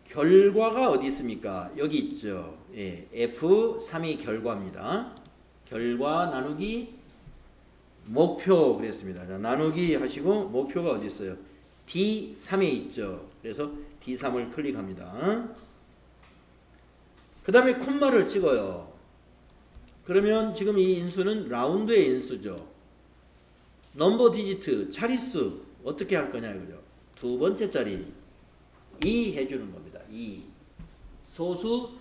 결과가 어디 있습니까? 여기 있죠. 예, F3이 결과입니다. 결과 나누기 목표 그랬습니다. 자, 나누기 하시고 목표가 어디 있어요? D3에 있죠. 그래서 D3을 클릭합니다. 그 다음에 콤마를 찍어요. 그러면 지금 이 인수는 라운드의 인수죠. 넘버 디지트, 자릿수 어떻게 할 거냐 이거죠. 두 번째 자리 2 해주는 겁니다. 2 소수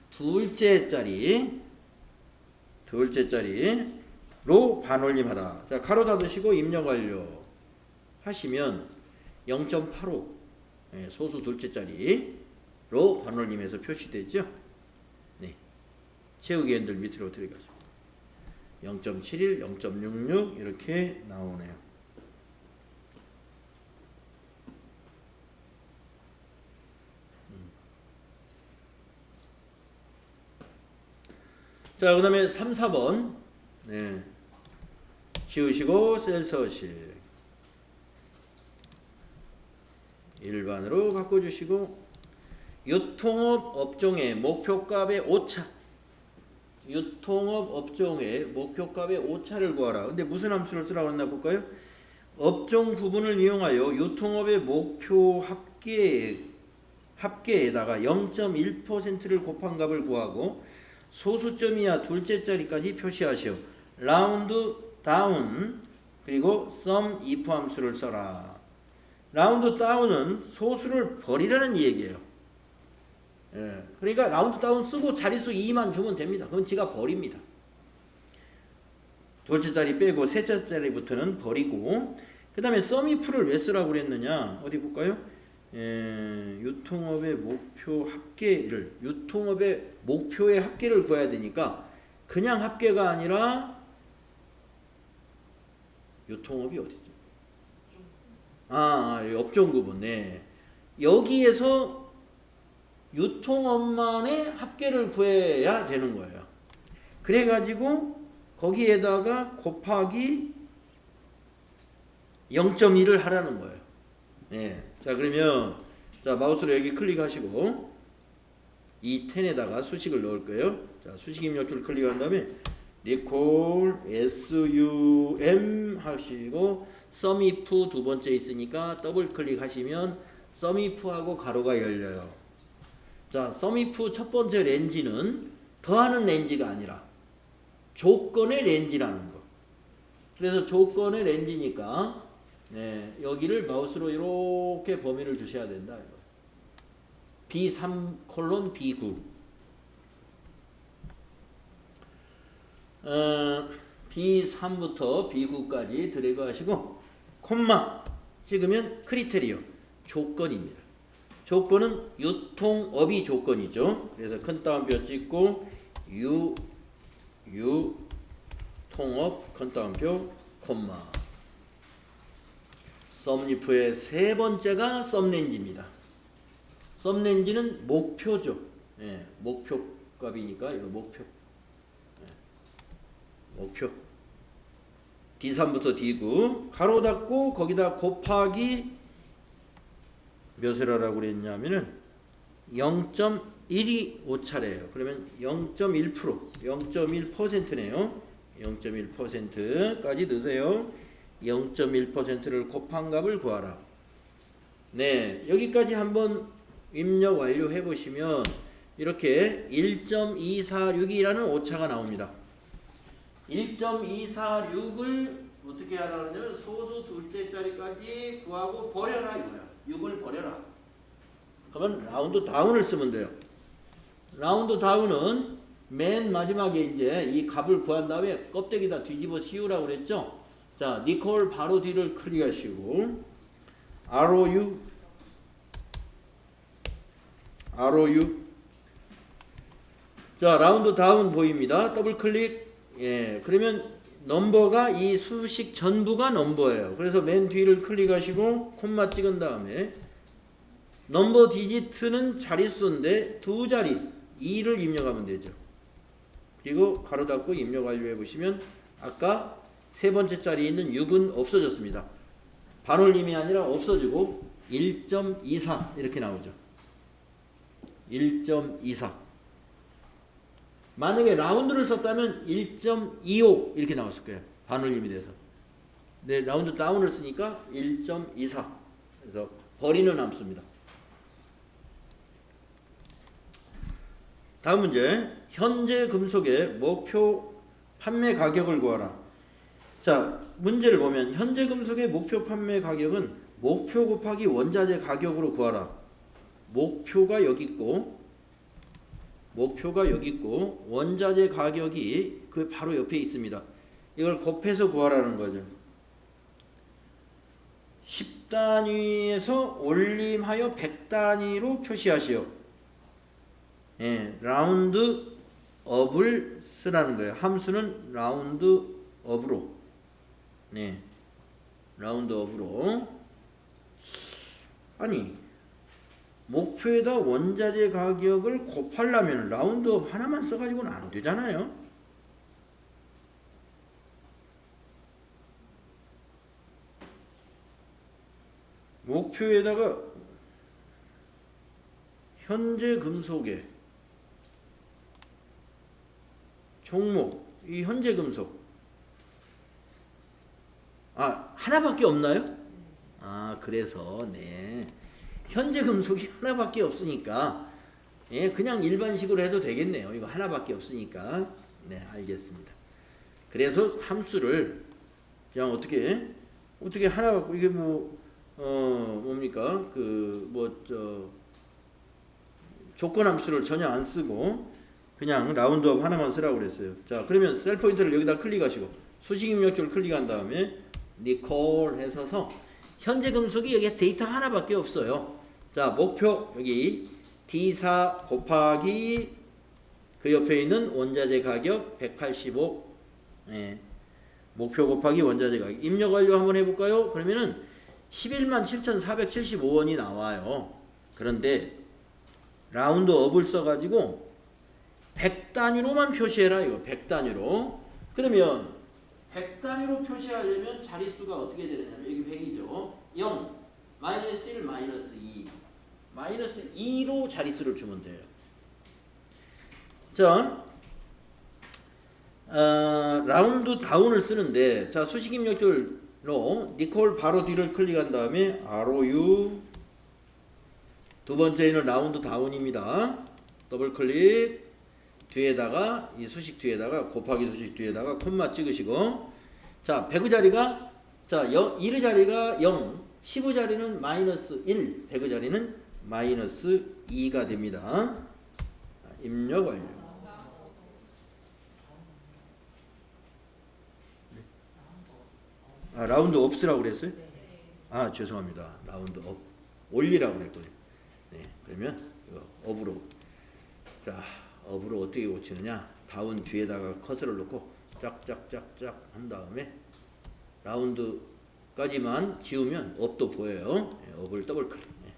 둘째 자리로 반올림하라. 자, 가로 닫으시고 입력 완료 하시면 0.85 소수 둘째 자리로 반올림해서 표시되죠. 네, 채우기 핸들 밑으로 들어가죠. 0.71, 0.66 이렇게 나오네요. 자, 그 다음에 3, 4번 네. 지우시고 셀 서식 일반으로 바꿔주시고 유통업 업종의 목표값의 오차 유통업 업종의 목표값의 오차를 구하라. 근데 무슨 함수를 쓰라고 했나 볼까요? 업종 구분을 이용하여 유통업의 목표 합계에다가 0.1%를 곱한 값을 구하고 소수점 이하 둘째 자리까지 표시하시오. 라운드 다운 그리고 sum if 함수를 써라. 라운드 다운은 소수를 버리라는 얘기예요. 예, 그러니까 라운드 다운 쓰고 자릿수 2만 주면 됩니다. 그럼 지가 버립니다. 둘째 자리 빼고 셋째 자리부터는 버리고 그 다음에 sum if를 왜 쓰라고 그랬느냐 어디 볼까요? 유통업의 목표 합계를 유통업의 목표의 합계를 구해야 되니까 그냥 합계가 아니라 유통업이 어디죠? 업종 구분. 네. 여기에서 유통업만의 합계를 구해야 되는 거예요. 그래가지고 거기에다가 곱하기 0.1을 하라는 거예요. 네. 자, 그러면 자 마우스로 여기 클릭하시고 이 10에다가 수식을 넣을 거예요. 자, 수식 입력줄 클릭한 다음에 리콜 SUM 하시고 sum if 두 번째 있으니까 더블 클릭하시면 sum if하고 가로가 열려요. 자, sum if 첫 번째 렌지는 더하는 렌지가 아니라 조건의 렌지라는 거. 그래서 조건의 렌지니까 네, 여기를 마우스로 이렇게 범위를 주셔야 된다. B3 콜론 B9 B3부터 B9까지 드래그 하시고 콤마 찍으면 크리테리오 조건입니다. 조건은 유통업이 조건이죠. 그래서 큰 따옴표 찍고 유통업 큰 따옴표 콤마 썸리프의 세 번째가 썸렌지입니다. 썸렌지는 목표죠. 예, 목표값이니까 이거 목표. 예, 목표. D3부터 D9 가로 닫고 거기다 곱하기 몇을 하라고 그랬냐면은 0.1이 오차래요. 그러면 0.1% 0.1%네요. 0.1%까지 넣으세요. 0.1%를 곱한 값을 구하라. 네, 여기까지 한번 입력 완료해 보시면 이렇게 1.246이라는 오차가 나옵니다. 1.246을 어떻게 하라냐면 소수 둘째 자리까지 구하고 버려라 이거야. 6을 버려라. 그러면 라운드 다운을 쓰면 돼요. 라운드 다운은 맨 마지막에 이제 이 값을 구한 다음에 껍데기다 뒤집어 씌우라고 그랬죠. 자, 니콜 바로 뒤를 클릭하시고 ROU 자, 라운드 다운 보입니다. 더블 클릭. 예, 그러면 넘버가 이 수식 전부가 넘버예요. 그래서 맨 뒤를 클릭하시고 콤마 찍은 다음에 넘버 디지트는 자릿수인데 두 자리 2를 입력하면 되죠. 그리고 가로 닫고 입력 완료해 보시면 아까 세 번째 자리에 있는 6은 없어졌습니다. 반올림이 아니라 없어지고 1.24 이렇게 나오죠. 1.24 만약에 라운드를 썼다면 1.25 이렇게 나왔을 거예요. 반올림이 돼서. 네, 라운드 다운을 쓰니까 1.24 그래서 버리는 남습니다. 다음 문제. 현재 금속의 목표 판매 가격을 구하라. 자, 문제를 보면 현재 금속의 목표 판매 가격은 목표 곱하기 원자재 가격으로 구하라. 목표가 여기 있고 원자재 가격이 그 바로 옆에 있습니다. 이걸 곱해서 구하라는 거죠. 10단위에서 올림하여 100단위로 표시하시오. 예, 라운드 업을 쓰라는 거예요. 함수는 라운드 업으로. 네. 라운드 업으로. 아니, 목표에다 원자재 가격을 곱하려면 라운드 업 하나만 써가지고는 안 되잖아요. 목표에다가 현재 금속의 종목, 이 현재 금속. 아, 하나밖에 없나요? 아, 그래서, 네. 현재 금속이 하나밖에 없으니까, 예, 그냥 일반식으로 해도 되겠네요. 이거 하나밖에 없으니까. 네, 알겠습니다. 그래서 함수를 그냥 어떻게 하나 갖고, 이게 뭡니까? 조건 함수를 전혀 안 쓰고, 그냥 라운드업 하나만 쓰라고 그랬어요. 자, 그러면 셀 포인트를 여기다 클릭하시고 수식 입력줄 클릭한 다음에 니콜 해서서 현재 금속이 여기 데이터 하나밖에 없어요. 자, 목표 여기 D4 곱하기 그 옆에 있는 원자재 가격 185. 예. 목표 곱하기 원자재 가격 입력 완료 한번 해볼까요? 그러면은 117,475원이 나와요. 그런데 라운드 업을 써가지고 100단위로만 표시해라. 이거 100단위로. 그러면 100단위로 표시하려면 자릿수가 어떻게 되느냐면 여기 100이죠. 0, 마이너스 1, 마이너스 2. 마이너스 2로 자릿수를 주면 돼요. 자, 라운드 다운을 쓰는데, 자, 수식 입력줄로 니콜 바로 뒤를 클릭한 다음에 ROU 두 번째는 라운드 다운입니다. 더블 클릭. 뒤에다가 이 수식 뒤에다가 곱하기 수식 뒤에다가 콤마 찍으시고, 자, 100의 자리가, 자, 1의 자리가 0, 10의 자리는 마이너스 1, 100의 자리는 마이너스 2가 됩니다. 입력 완료. 아, 라운드 업스라고 그랬어요? 아, 죄송합니다. 라운드 업 올리라고 그랬거든요. 네, 그러면 이거 업으로. 자, 업으로 어떻게 고치느냐? 다운 뒤에다가 커서를 놓고 짝짝짝짝 한 다음에 라운드까지만 지우면 업도 보여요. 네, 업을 더블 클릭. 네.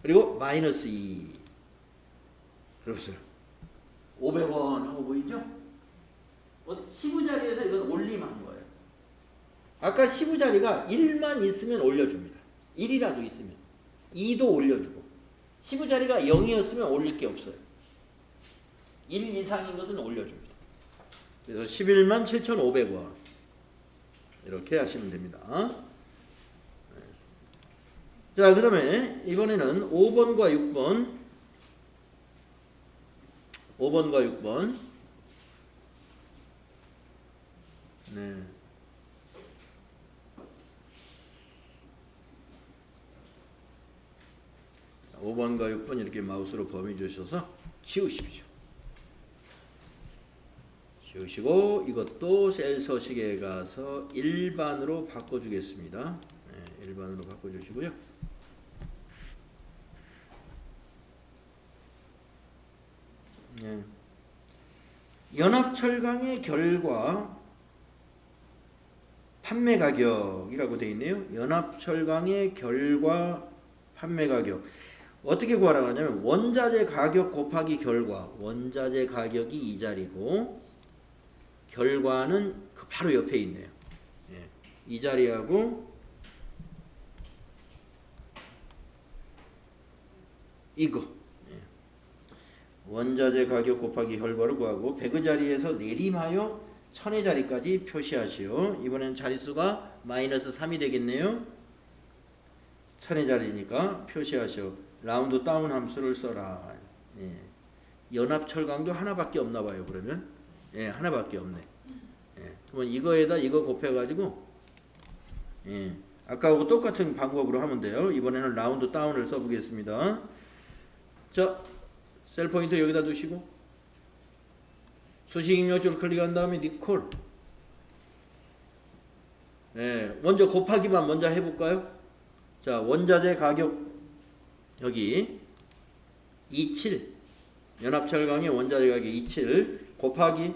그리고 마이너스 2. 그렇어요. 500원 하고 보이죠? 10의 자리에서 이건 올림한 거예요. 아까 10의 자리가 1만 있으면 올려줍니다. 1이라도 있으면. 2도 올려주고. 10의 자리가 0이었으면 올릴 게 없어요. 1 이상인 것은 올려줍니다. 그래서 117,500원 이렇게 하시면 됩니다. 자, 그 다음에 이번에는 5번과 6번 6번. 네. 자, 5번과 6번 이렇게 마우스로 범위 주셔서 지우십시오. 주시고 이것도 셀 서식에 가서 일반으로 바꿔주겠습니다. 네, 일반으로 바꿔주시고요. 네. 연합철강의 결과 판매 가격이라고 되어 있네요. 연합철강의 결과 판매 가격 어떻게 구하라고 하냐면 원자재 가격 곱하기 결과, 원자재 가격이 이 자리고 결과는 그 바로 옆에 있네요. 예, 이 자리하고 이거 예. 원자재 가격 곱하기 결과를 구하고 100의 자리에서 내림하여 1000의 자리까지 표시하시오. 이번엔 자릿수가 -3이 되겠네요. 1000의 자리니까 표시하시오. 라운드 다운 함수를 써라. 예. 연합철강도 하나밖에 없나 봐요. 그러면 예, 하나밖에 없네. 예. 그러면 이거에다 이거 곱해가지고 예. 아까하고 똑같은 방법으로 하면 돼요. 이번에는 라운드 다운을 써보겠습니다. 자, 셀 포인트 여기다 두시고 수식 입력줄 클릭한 다음에 니콜. 예, 먼저 곱하기만 먼저 해볼까요? 자, 원자재 가격 여기 27 연합철강의 원자재 가격 27 곱하기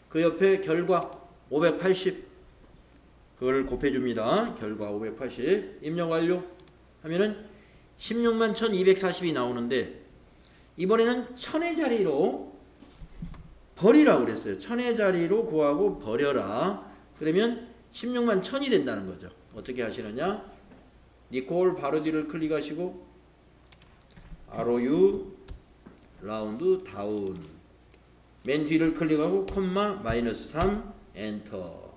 그 옆에 결과 580 그걸 곱해줍니다. 결과 580 입력 완료 하면은 161,240이 나오는데 이번에는 1000의 자리로 버리라고 그랬어요. 1000의 자리로 구하고 버려라. 그러면 161,000이 된다는 거죠. 어떻게 하시느냐? 니콜 바로 뒤를 클릭하시고 ROU 라운드 다운 맨 뒤를 클릭하고 콤마 -3 엔터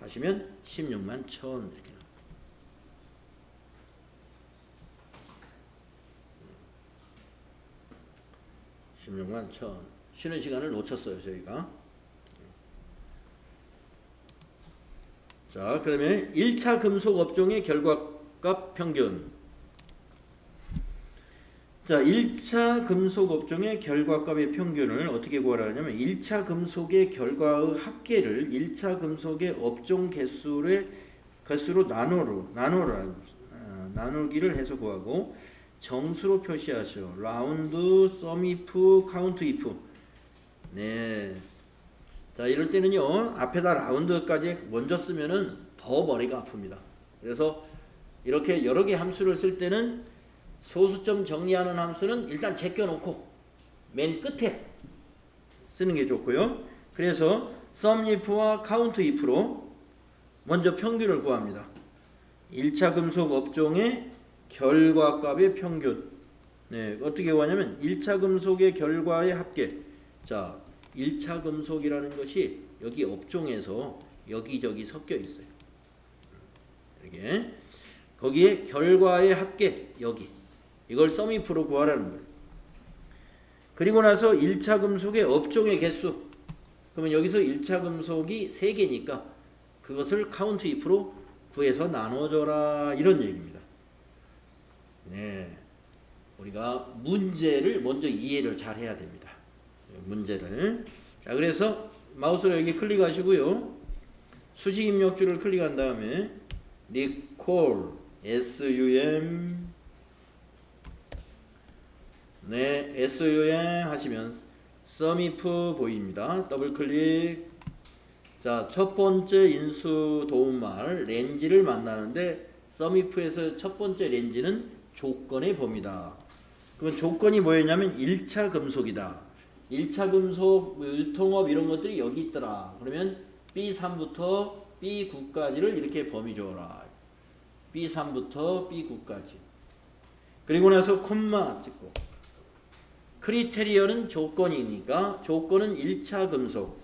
하시면 161,000 이렇게 161,000 쉬는 시간을 놓쳤어요 저희가. 자, 그러면 1차 금속 업종의 결과값 평균. 자, 1차 금속 업종의 결과값의 평균을 어떻게 구하라 하냐면 1차 금속의 결과의 합계를 1차 금속의 업종 개수로 나누기를 해서 구하고 정수로 표시하시오. 라운드, 썸이프, 카운트 이프. 네. 자, 이럴 때는요, 앞에다 라운드까지 먼저 쓰면은 더 머리가 아픕니다. 그래서 이렇게 여러 개 함수를 쓸 때는 소수점 정리하는 함수는 일단 제껴놓고 맨 끝에 쓰는 게 좋고요. 그래서 썸if와 카운트if로 먼저 평균을 구합니다. 1차 금속 업종의 결과값의 평균. 네, 어떻게 구하냐면 1차 금속의 결과의 합계. 자, 1차 금속이라는 것이 여기 업종에서 여기저기 섞여 있어요. 이렇게 거기에 결과의 합계 여기 이걸 썸if로 구하라는 거예요. 그리고 나서 1차 금속의 업종의 개수. 그러면 여기서 1차 금속이 3개니까 그것을 카운트if로 구해서 나눠줘라 이런 얘기입니다. 네, 우리가 문제를 먼저 이해를 잘 해야 됩니다. 문제를. 자, 그래서 마우스로 여기 클릭하시고요. 수식 입력줄을 클릭한 다음에 니콜 SUM 네, SUM 하시면 썸if 보입니다. 더블 클릭. 자, 첫 번째 인수 도움말 렌즈를 만나는데 썸if에서 첫 번째 렌즈는 조건의 범위다. 그러면 조건이 뭐였냐면 1차 금속이다. 1차 금속 유통업 이런 것들이 여기 있더라. 그러면 B3부터 B9까지를 이렇게 범위 줘라. B3부터 B9까지. 그리고 나서 콤마 찍고 크리테리어는 조건이니까 조건은 1차 금속.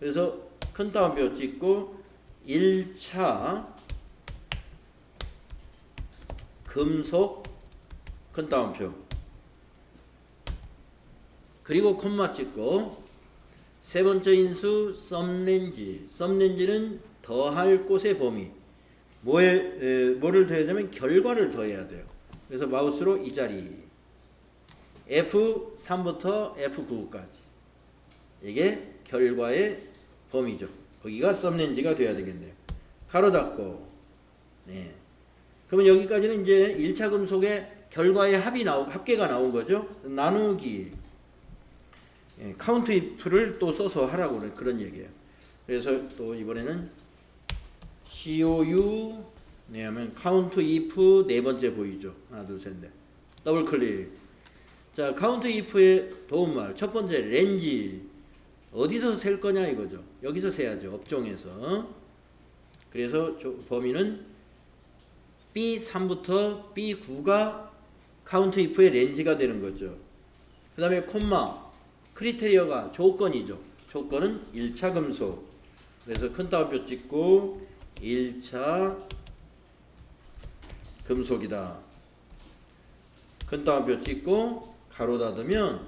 그래서 큰 따옴표 찍고 1차 금속 큰 따옴표 그리고 콤마 찍고 세 번째 인수 썸렌지. 썸렌지는 더할 곳의 범위. 뭐를 더해야 되면 결과를 더해야 돼요. 그래서 마우스로 이 자리 F3부터 F9까지 이게 결과의 범위죠. 거기가 썸렌지가 돼야 되겠네요. 가로 닫고. 네. 그러면 여기까지는 이제 1차 금속의 결과의 합계가 나온 거죠. 나누기. 예, 카운트 if를 또 써서 하라고 그런 얘기예요. 그래서 또 이번에는 COU 네 하면 카운트 if 네 번째 보이죠. 하나 둘 셋 넷. 더블 클릭. 자, 카운트 if의 도움말 첫 번째 렌지 어디서 셀 거냐 이거죠. 여기서 세야죠. 업종에서. 그래서 범위는 B3부터 B9가 카운트 if의 렌지가 되는 거죠. 그 다음에 콤마 크리테리어가 조건이죠. 조건은 1차 금속. 그래서 큰 따옴표 찍고 1차 금속이다. 큰 따옴표 찍고 가로 닫으면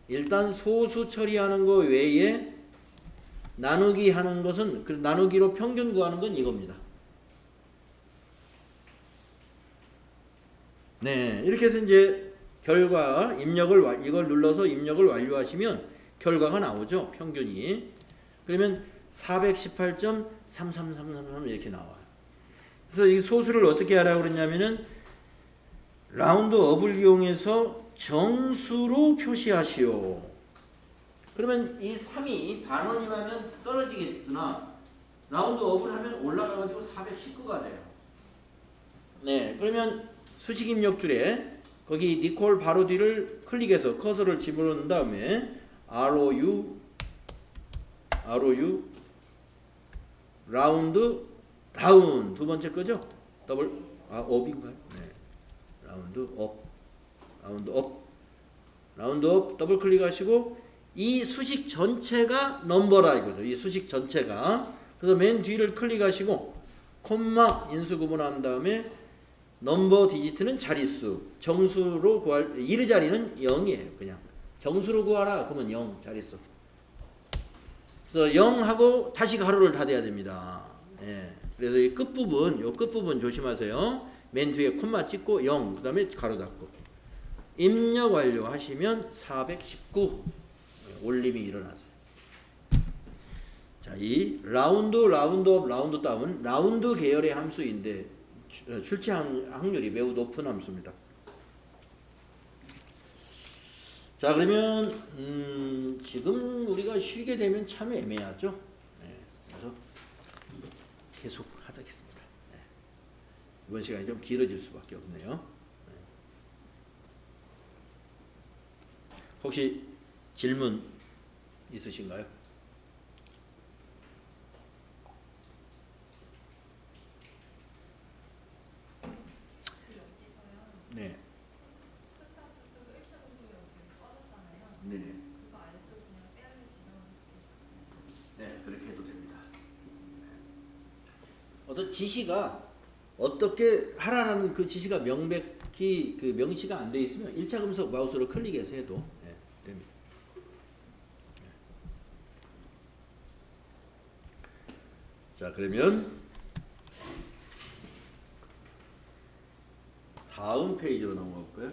일단 소수 처리하는 거 외에 나누기 하는 것은 그 나누기로 평균 구하는 건 이겁니다. 네, 이렇게 해서 이제 결과 입력을 이걸 눌러서 입력을 완료하시면 결과가 나오죠. 평균이. 그러면 418.3333 이렇게 나와요. 그래서 이 소수를 어떻게 하라고 그랬냐면은 라운드 업을 이용해서 정수로 표시하시오. 그러면 이 3이 반원이라면 떨어지겠으나 라운드 업을 하면 올라가가지고 419가 돼요. 네, 그러면 수식 입력줄에 거기 니콜 바로 뒤를 클릭해서 커서를 집어넣은 다음에 ROU 라운드 다운 두 번째 거죠? 업인가요? 네. 라운드 업 더블 클릭하시고 이 수식 전체가 넘버라 이거죠. 이 수식 전체가. 그래서 맨 뒤를 클릭하시고 콤마 인수 구분한 다음에 넘버 디지트는 자릿수, 정수로 구할 1의 자리는 0이에요. 그냥 정수로 구하라 그러면 0 자릿수. 그래서 0하고 다시 가로를 닫아야 됩니다. 예. 그래서 이 끝부분, 요 끝부분 조심하세요. 맨 뒤에 콤마 찍고 0, 그 다음에 가로 닫고. 입력 완료 하시면 419 올림이 일어났어요. 자, 이 라운드 업, 라운드 다운, 라운드 계열의 함수인데 출제 확률이 매우 높은 함수입니다. 자, 그러면 지금 우리가 쉬게 되면 참 애매하죠. 네, 그래서 계속 하겠습니다. 네. 이번 시간이 좀 길어질 수밖에 없네요. 네. 혹시 질문 있으신가요? 네. 네. 네, 그렇게 해도 됩니다. 어떤 지시가 어떻게 하라는 그 지시가 명백히 그 명시가 안 돼 있으면 1차 금속 마우스로 클릭해서 해도 네, 됩니다. 자, 그러면 다음 페이지로 넘어가 볼까요?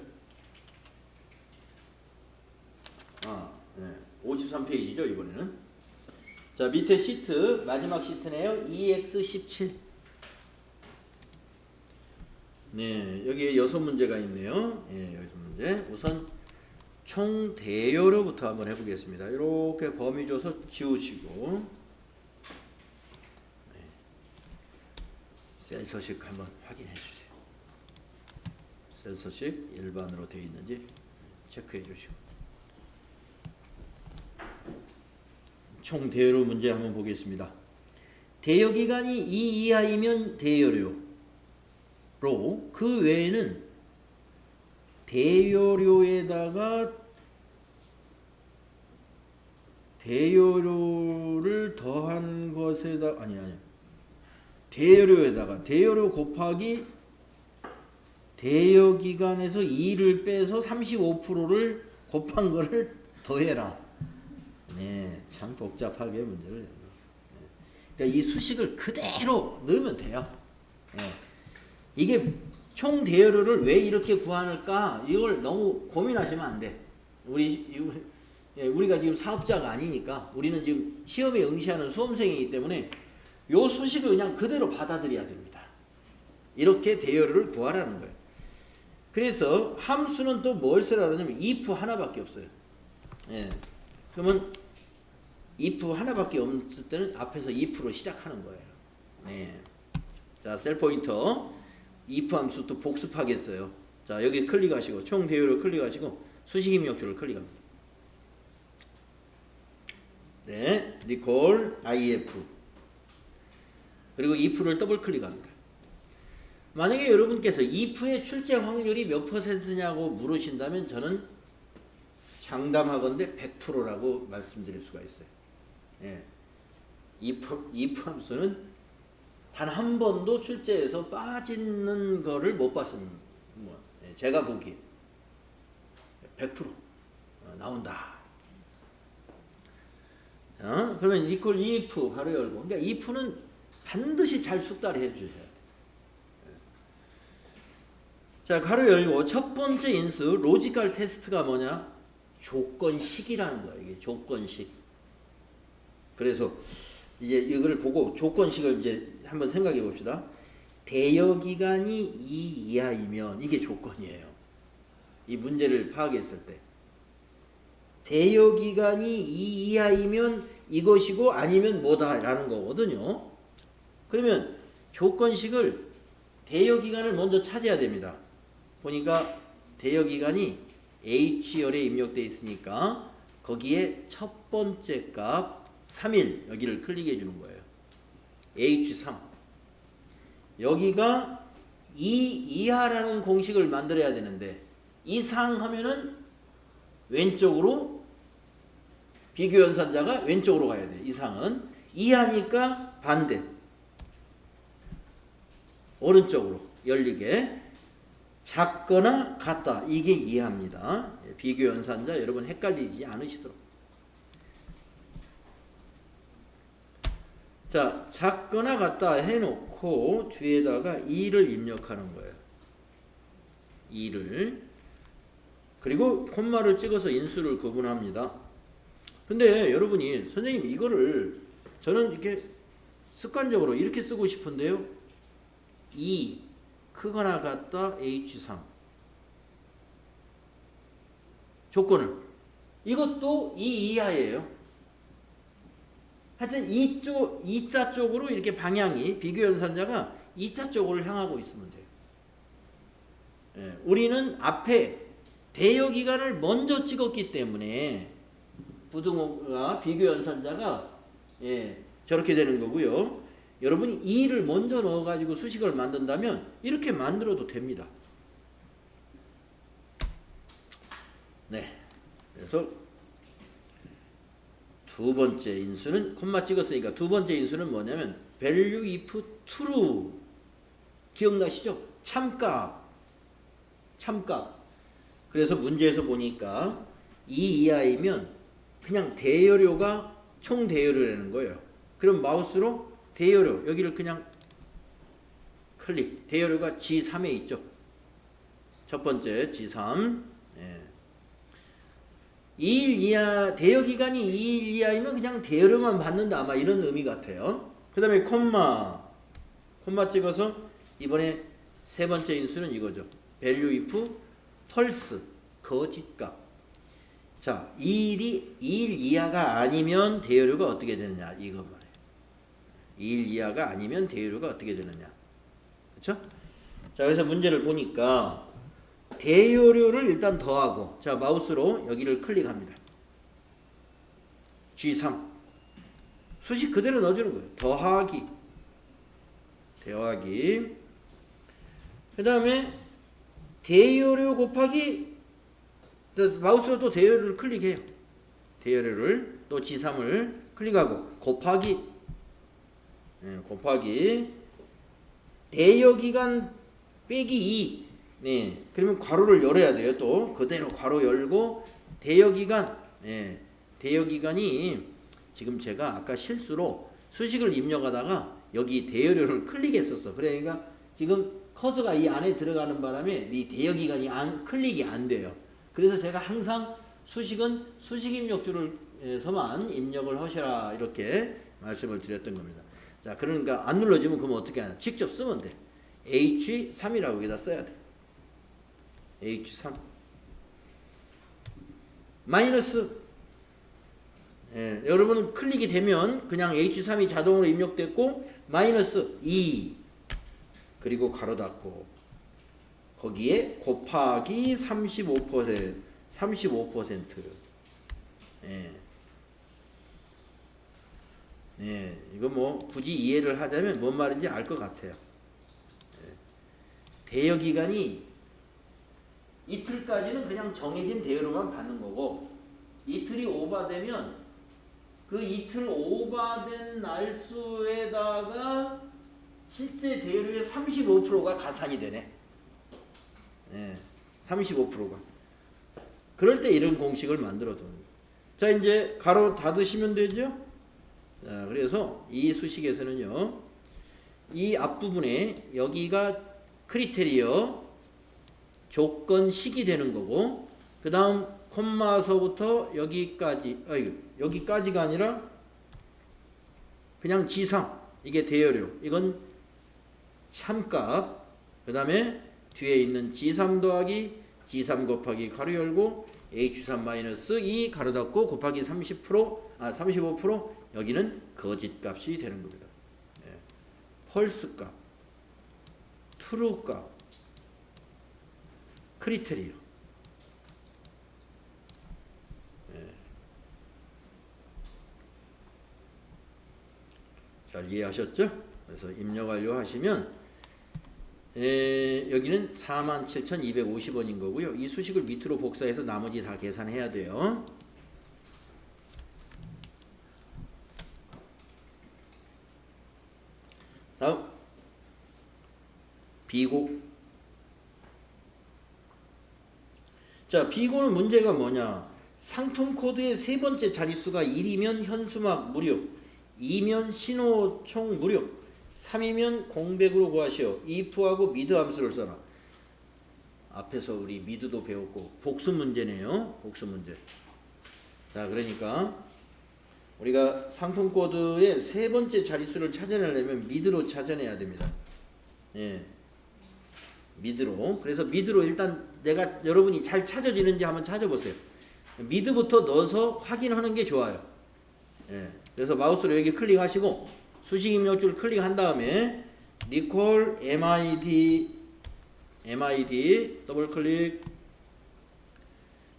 네. 53페이지죠, 이번에는. 자, 밑에 시트, 마지막 시트네요. EX17. 네, 여기에 6문제가 있네요. 예, 6문제. 우선 총 대여료부터 한번 해보겠습니다. 이렇게 범위 줘서 지우시고, 네. 셀 서식 한번 확인해 주세요. 셀 서식 일반으로 되어 있는지 체크해 주시고. 총 대여료 문제 한번 보겠습니다. 대여 기간이 2 이하이면 대여료로, 그 외에는 대여료에다가 대여료를 더한 것에다 대여료에다가 대여료 곱하기 대여 기간에서 2를 빼서 35%를 곱한 거를 더해라. 네, 참 복잡하게 문제를 내요. 그러니까 이 수식을 그대로 넣으면 돼요. 네. 이게 총 대여료를 왜 이렇게 구하는가 이걸 너무 고민하시면 안 돼. 우리 예, 우리가 지금 사업자가 아니니까 우리는 지금 시험에 응시하는 수험생이기 때문에 요 수식을 그냥 그대로 받아들여야 됩니다. 이렇게 대열을 구하라는 거예요. 그래서 함수는 또 뭘 쓰라 그러냐면 if 하나밖에 없어요. 예. 그러면 if 하나밖에 없을 때는 앞에서 if로 시작하는 거예요. 네. 자, 셀 포인터 if 함수 또 복습하겠어요. 자, 여기 클릭하시고 총 대열을 클릭하시고 수식 입력줄을 클릭합니다. 네, 리콜 if 그리고 if를 더블 클릭합니다. 만약에 여러분께서 if의 출제 확률이 몇 %냐고 물으신다면 저는 장담하건대 100%라고 말씀드릴 수가 있어요. 예. if 함수는 단 한 번도 출제에서 빠지는 거를 못 봤습니다. 예, 제가 보기에 100% 나온다. 그러면 이퀄 if 가로 열고, 그러니까 if는 반드시 잘 숙달해 주셔요. 자, 가로 열고 첫 번째 인수 로지컬 테스트가 뭐냐? 조건식이라는 거예요. 이게 조건식. 그래서 이제 이걸 보고 조건식을 이제 한번 생각해 봅시다. 대여 기간이 2 이하이면 이게 조건이에요. 이 문제를 파악했을 때 대여 기간이 2 이하이면 이것이고 아니면 뭐다라는 거거든요. 그러면 조건식을 대여 기간을 먼저 찾아야 됩니다. 보니까 대여 기간이 H열에 입력되어 있으니까 거기에 첫 번째 값 3일 여기를 클릭해 주는 거예요. H3 여기가 2 이하라는 공식을 만들어야 되는데 이상 하면은 왼쪽으로 비교 연산자가 왼쪽으로 가야 돼. 이상은 이하니까 반대 오른쪽으로 열리게 작거나 같다. 이게 이하입니다. 비교 연산자 여러분 헷갈리지 않으시도록. 자, 작거나 같다 해놓고 뒤에다가 2를 입력하는 거예요. 2를 그리고 콤마를 찍어서 인수를 구분합니다. 근데 여러분이 선생님 이거를 저는 이렇게 습관적으로 이렇게 쓰고 싶은데요. 2 크거나 같다 H3 조건을 이것도 2 이하예요. 하여튼 이자 쪽으로 이렇게 방향이 비교 연산자가 이자 쪽으로 향하고 있으면 돼요. 예, 우리는 앞에 대여 기간을 먼저 찍었기 때문에 부등호가 비교 연산자가 저렇게 되는 거고요. 여러분이 2를 먼저 넣어가지고 수식을 만든다면 이렇게 만들어도 됩니다. 네. 그래서 두 번째 인수는 콤마 찍었으니까 두 번째 인수는 뭐냐면 value if true 기억나시죠? 참값. 그래서 문제에서 보니까 2 이하이면 그냥 대여료가 총 대여료라는 거예요. 그럼 마우스로 대여료 여기를 그냥 클릭. 대여료가 G3에 있죠. 첫 번째 G3. 2일 이하 대여 기간이 2일 이하이면 그냥 대여료만 받는다. 아마 이런 의미 같아요. 그 다음에 콤마 찍어서 이번에 세 번째 인수는 이거죠. value if false 거짓값. 자, 2일 이하가 아니면 대여료가 어떻게 되느냐 이것 말이에요. 2일 이하가 아니면 대여료가 어떻게 되느냐. 그렇죠? 자, 그래서 문제를 보니까 대여료를 일단 더하고 자, 마우스로 여기를 클릭합니다. G3 수식 그대로 넣어주는 거예요. 더하기 그 다음에 대여료 곱하기 마우스로 또 대여료를 클릭해요. 대여료를 또 G3을 클릭하고 곱하기 대여기간 빼기 2 네, 그러면 괄호를 열어야 돼요. 또 그대로 괄호 열고 대여기간 대여기간이 지금 제가 아까 실수로 수식을 입력하다가 여기 대여료를 클릭했었어. 그러니까 지금 커서가 이 안에 들어가는 바람에 이 대여기간이 클릭이 안 돼요. 그래서 제가 항상 수식은 수식 입력줄에서만 입력을 하셔라 이렇게 말씀을 드렸던 겁니다. 자, 그러니까 안 눌러지면 그러면 어떻게 하냐? 직접 쓰면 돼. H3이라고 여기다 써야 돼. H3 마이너스. 예, 여러분 클릭이 되면 그냥 H3이 자동으로 입력됐고 마이너스 2 그리고 가로 닫고 거기에 곱하기 35%. 예. 예, 이거 뭐 굳이 이해를 하자면 뭔 말인지 알 것 같아요. 예. 대여 기간이 이틀까지는 그냥 정해진 대여료만 받는 거고 이틀이 오버되면 그 이틀 오버된 날수에다가 실제 대여료의 35%가 가산이 되네. 예, 35%가. 그럴 때 이런 공식을 만들어 두는 거예요. 자, 이제 가로 닫으시면 되죠. 자, 그래서 이 수식에서는요, 이 앞부분에 여기가 크리테리어 조건식이 되는 거고, 그 다음 콤마서부터 여기까지, 여기까지가 아니라 그냥 지상, 이게 대여료, 이건 참값, 그 다음에 뒤에 있는 G3 더하기 G3 곱하기 가로 열고 H3 마이너스 2 가로 닫고 곱하기 35% 여기는 거짓 값이 되는 겁니다. 예. 펄스 값, 트루 값, 크리테리어. 예. 잘 이해하셨죠? 그래서 입력 완료하시면 여기는 47,250원인 거고요. 이 수식을 밑으로 복사해서 나머지 다 계산해야 돼요. 다음 비고. 자, 비고는 문제가 뭐냐? 상품 코드의 세 번째 자릿수가 1이면 현수막 무료, 2면 신호총 무료, 3이면 공백으로 구하시오. if하고 mid 함수를 써라. 앞에서 우리 mid도 배웠고 복수 문제네요. 복수 문제. 자, 그러니까 우리가 상품 코드의 세 번째 자릿수를 찾아내려면 mid로 찾아내야 됩니다. 예, mid로. 그래서 mid로 일단 내가 여러분이 잘 찾아지는지 한번 찾아보세요. mid부터 넣어서 확인하는 게 좋아요. 예, 그래서 마우스로 여기 클릭하시고 수식 입력줄 클릭한 다음에 니콜 MID 더블 클릭.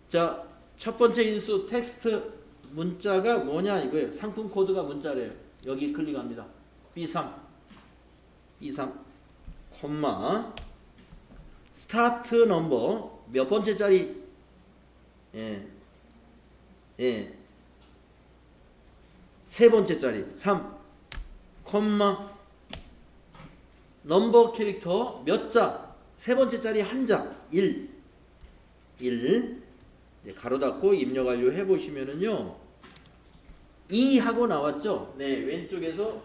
자, 첫 번째 인수 텍스트 문자가 뭐냐 이거예요. 상품 코드가 문자래요. 여기 클릭합니다. B3 콤마 스타트 넘버 몇 번째 자리. 세 번째 자리 3 콤마 넘버 캐릭터 몇 자, 세 번째 자리 한 자 1 가로 닫고 입력 완료 해보시면은요 2 하고 나왔죠. 네, 왼쪽에서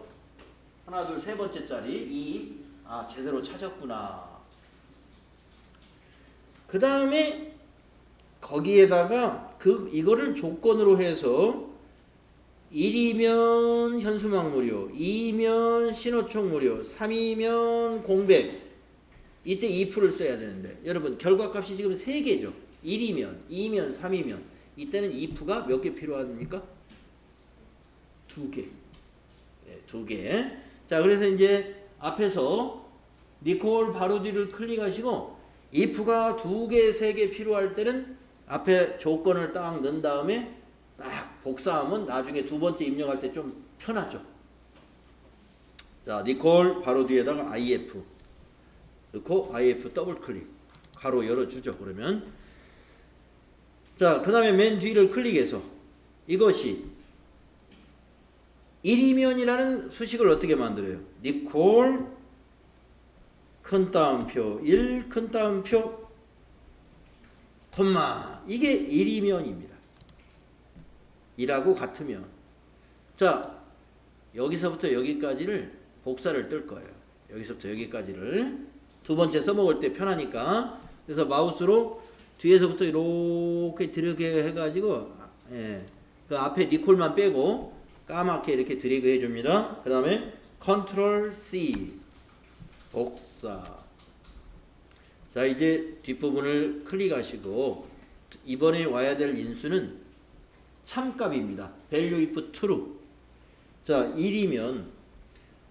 하나 둘 세 번째 자리 2. 아, 제대로 찾았구나. 그 다음에 거기에다가 이거를 조건으로 해서 1이면 현수막 무료, 2면 신호총 무료, 3이면 공백. 이때 if를 써야 되는데 여러분 결과값이 지금 3개죠. 1이면, 2면, 3이면 이때는 if가 몇 개 필요합니까? 2개. 네, 2개. 자, 그래서 이제 앞에서 니콜 바로 뒤를 클릭하시고 if가 2개, 3개 필요할 때는 앞에 조건을 딱 넣은 다음에 딱 복사하면 나중에 두 번째 입력할 때 좀 편하죠. 자, 니콜 바로 뒤에다가 if 넣고 if 더블 클릭 가로 열어주죠. 그러면 자, 그 다음에 맨 뒤를 클릭해서 이것이 1이면이라는 수식을 어떻게 만들어요? 니콜 큰 따옴표 1 큰 따옴표 콤마 이게 1이면입니다. 2라고 같으면 자, 여기서부터 여기까지를 복사를 뜰 거예요. 여기서부터 여기까지를 두 번째 써먹을 때 편하니까. 그래서 마우스로 뒤에서부터 이렇게 드래그 해가지고 그 앞에 니콜만 빼고 까맣게 이렇게 드래그 해줍니다. 그 다음에 컨트롤 C 복사. 자, 이제 뒷부분을 클릭하시고 이번에 와야 될 인수는 참값입니다. value if true. 자, 1이면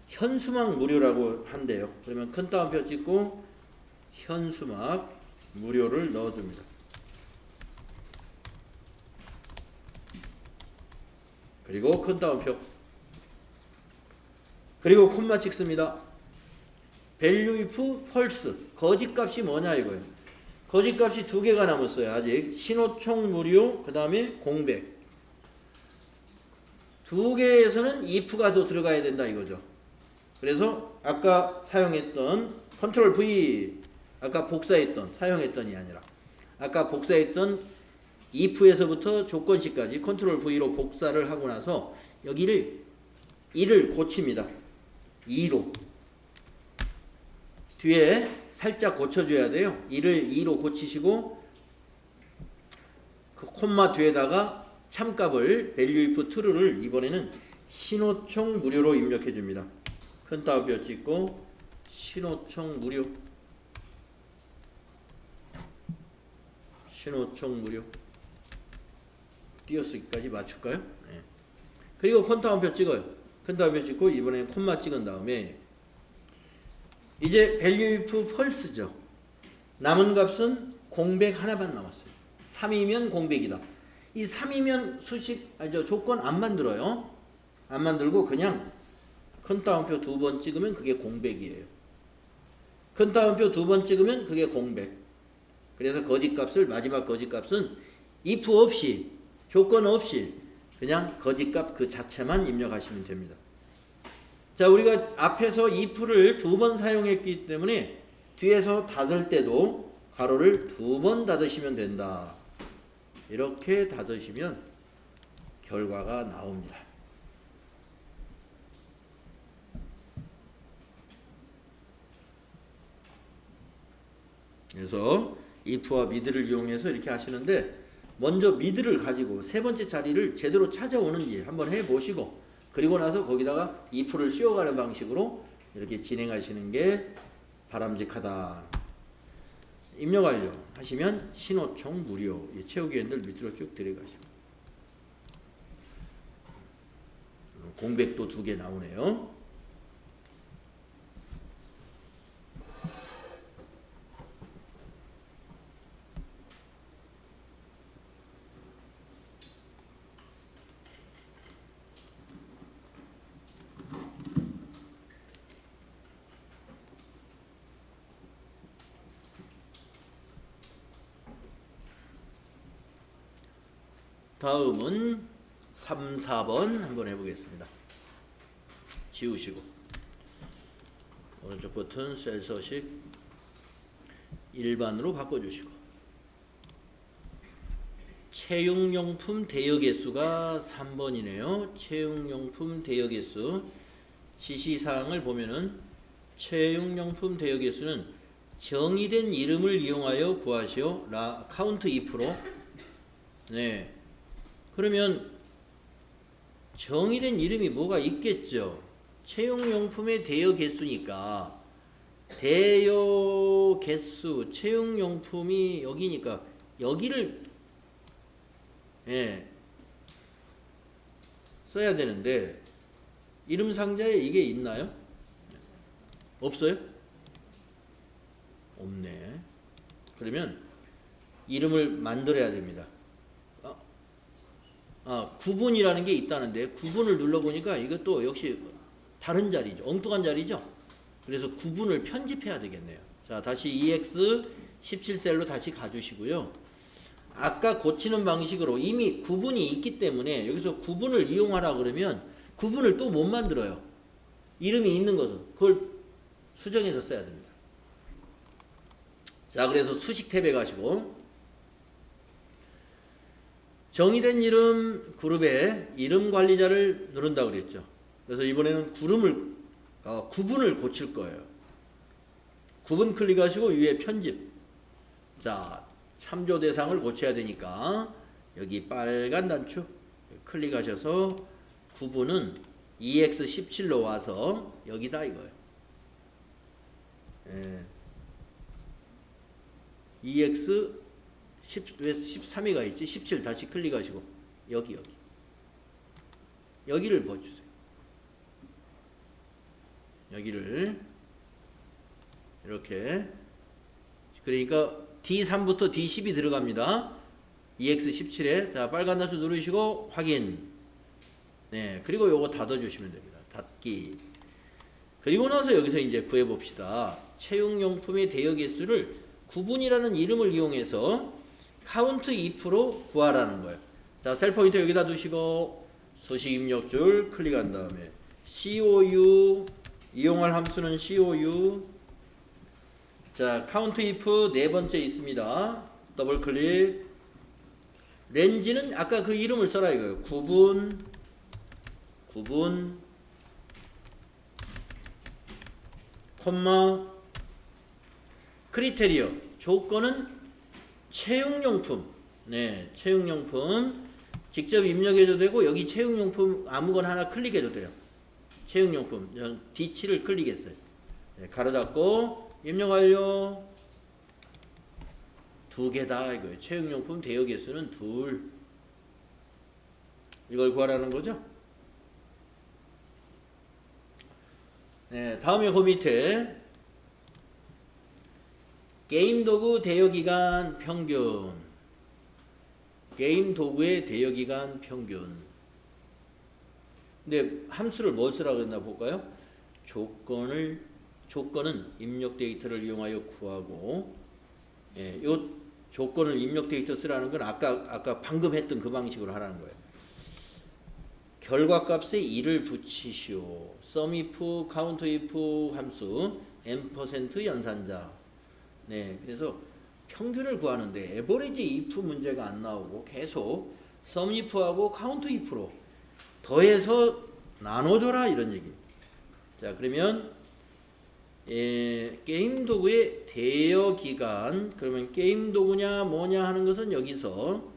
현수막 무료라고 한대요. 그러면 큰 따옴표 찍고 현수막 무료를 넣어줍니다. 그리고 큰 따옴표. 그리고 콤마 찍습니다. value if false. 거짓값이 뭐냐 이거예요. 거짓값이 두 개가 남았어요. 아직 신호총 무료, 그 다음에 공백. 두 개에서는 if가 더 들어가야 된다 이거죠. 그래서 아까 사용했던 컨트롤 V, 아까 복사했던, 사용했던이 아니라 아까 복사했던 if에서부터 조건식까지 컨트롤 V로 복사를 하고 나서 여기를 1을 고칩니다. 2로 뒤에 살짝 고쳐줘야 돼요. 1을 2로 고치시고 그 콤마 뒤에다가 참값을 value if true를 이번에는 신호총 무료로 입력해 줍니다. 큰 따옴표 찍고 신호총 무료, 신호총 무료 띄어쓰기까지 맞출까요? 네. 그리고 큰 따옴표 찍어요. 큰 따옴표 찍고 이번엔 콤마 찍은 다음에 이제 value if false죠. 남은 값은 공백 하나만 남았어요. 3이면 공백이다. 이 3이면 조건 안 만들어요. 안 만들고 그냥 큰 따옴표 2번 찍으면 그게 공백이에요. 큰 따옴표 2번 찍으면 그게 공백. 그래서 거짓값을, 마지막 거짓값은 if 없이, 조건 없이 그냥 거짓값 그 자체만 입력하시면 됩니다. 자, 우리가 앞에서 if를 2번 사용했기 때문에 뒤에서 닫을 때도 가로를 2번 닫으시면 된다. 이렇게 닫으시면 결과가 나옵니다. 그래서 if와 mid를 이용해서 이렇게 하시는데 먼저 mid를 가지고 세 번째 자리를 제대로 찾아오는지 한번 해보시고 그리고 나서 거기다가 if를 씌워가는 방식으로 이렇게 진행하시는 게 바람직하다. 입력 완료 하시면 신호총 무료, 채우기 핸들 밑으로 쭉 들어가시고 공백도 2개 나오네요. 다음은 3, 4번 한번 해보겠습니다. 지우시고 오른쪽 버튼 셀 서식 일반으로 바꿔주시고 채용용품 대여 개수가 3번이네요. 채용용품 대여 개수 지시사항을 보면은 채용용품 대여 개수는 정의된 이름을 이용하여 구하시오. 카운트 if로 네. 그러면 정의된 이름이 뭐가 있겠죠. 채용용품의 대여 개수니까 대여 개수 채용용품이 여기니까 여기를 써야 되는데 이름 상자에 이게 있나요? 없어요? 없네. 그러면 이름을 만들어야 됩니다. 구분이라는 게 있다는데 구분을 눌러보니까 이것도 역시 다른 자리죠. 엉뚱한 자리죠. 그래서 구분을 편집해야 되겠네요. 자, 다시 EX 17셀로 다시 가주시고요. 아까 고치는 방식으로 이미 구분이 있기 때문에 여기서 구분을 이용하라 그러면 구분을 또 못 만들어요. 이름이 있는 것은 그걸 수정해서 써야 됩니다. 자, 그래서 수식 탭에 가시고 정의된 이름 그룹에 이름 관리자를 누른다고 그랬죠. 그래서 이번에는 구분을 고칠 거예요. 구분 클릭하시고 위에 편집. 자, 참조 대상을 고쳐야 되니까 여기 빨간 단추 클릭하셔서 구분은 EX17로 와서 여기다 이거예요. EX 10, 왜 13이가 있지? 17 다시 클릭하시고 여기를 보여주세요. 여기를 이렇게, 그러니까 D3부터 D10이 들어갑니다. EX17에 자 빨간 단추 누르시고 확인. 네, 그리고 요거 닫아주시면 됩니다. 닫기. 그리고 나서 여기서 이제 구해봅시다. 체육용품의 대여 개수를 구분이라는 이름을 이용해서 카운트 if로 구하라는 거예요. 자, 셀 포인터 여기다 두시고 수식 입력줄 클릭한 다음에 COU, 이용할 함수는 COU. 자, 카운트 if 네 번째 있습니다. 더블 클릭. 렌즈는 아까 그 이름을 써라 이거예요. 구분 콤마 크리테리어, 조건은 체육용품. 네, 체육용품 직접 입력해도 되고 여기 체육용품 아무거나 하나 클릭해도 돼요. 체육용품 전 D7을 클릭했어요. 네, 가로 닫고 입력 완료. 두 개다 이거예요. 체육용품 대여 개수는 둘. 이걸 구하라는 거죠. 네, 다음에 그 밑에 게임 도구 대여 기간 평균. 게임 도구의 대여 기간 평균. 근데 함수를 뭘 쓰라고 했나 볼까요? 조건은 입력 데이터를 이용하여 구하고, 예, 요 조건을 입력 데이터 쓰라는 건 아까 방금 했던 그 방식으로 하라는 거예요. 결과값에 2를 붙이시오. SUMIF, COUNTIF 함수 M% 연산자. 네, 그래서 평균을 구하는데 에버리지 if 문제가 안 나오고 계속 SUMIF하고 COUNTIF로 더해서 나눠줘라 이런 얘기. 자, 그러면 게임 도구의 대여 기간, 그러면 게임 도구냐 뭐냐 하는 것은 여기서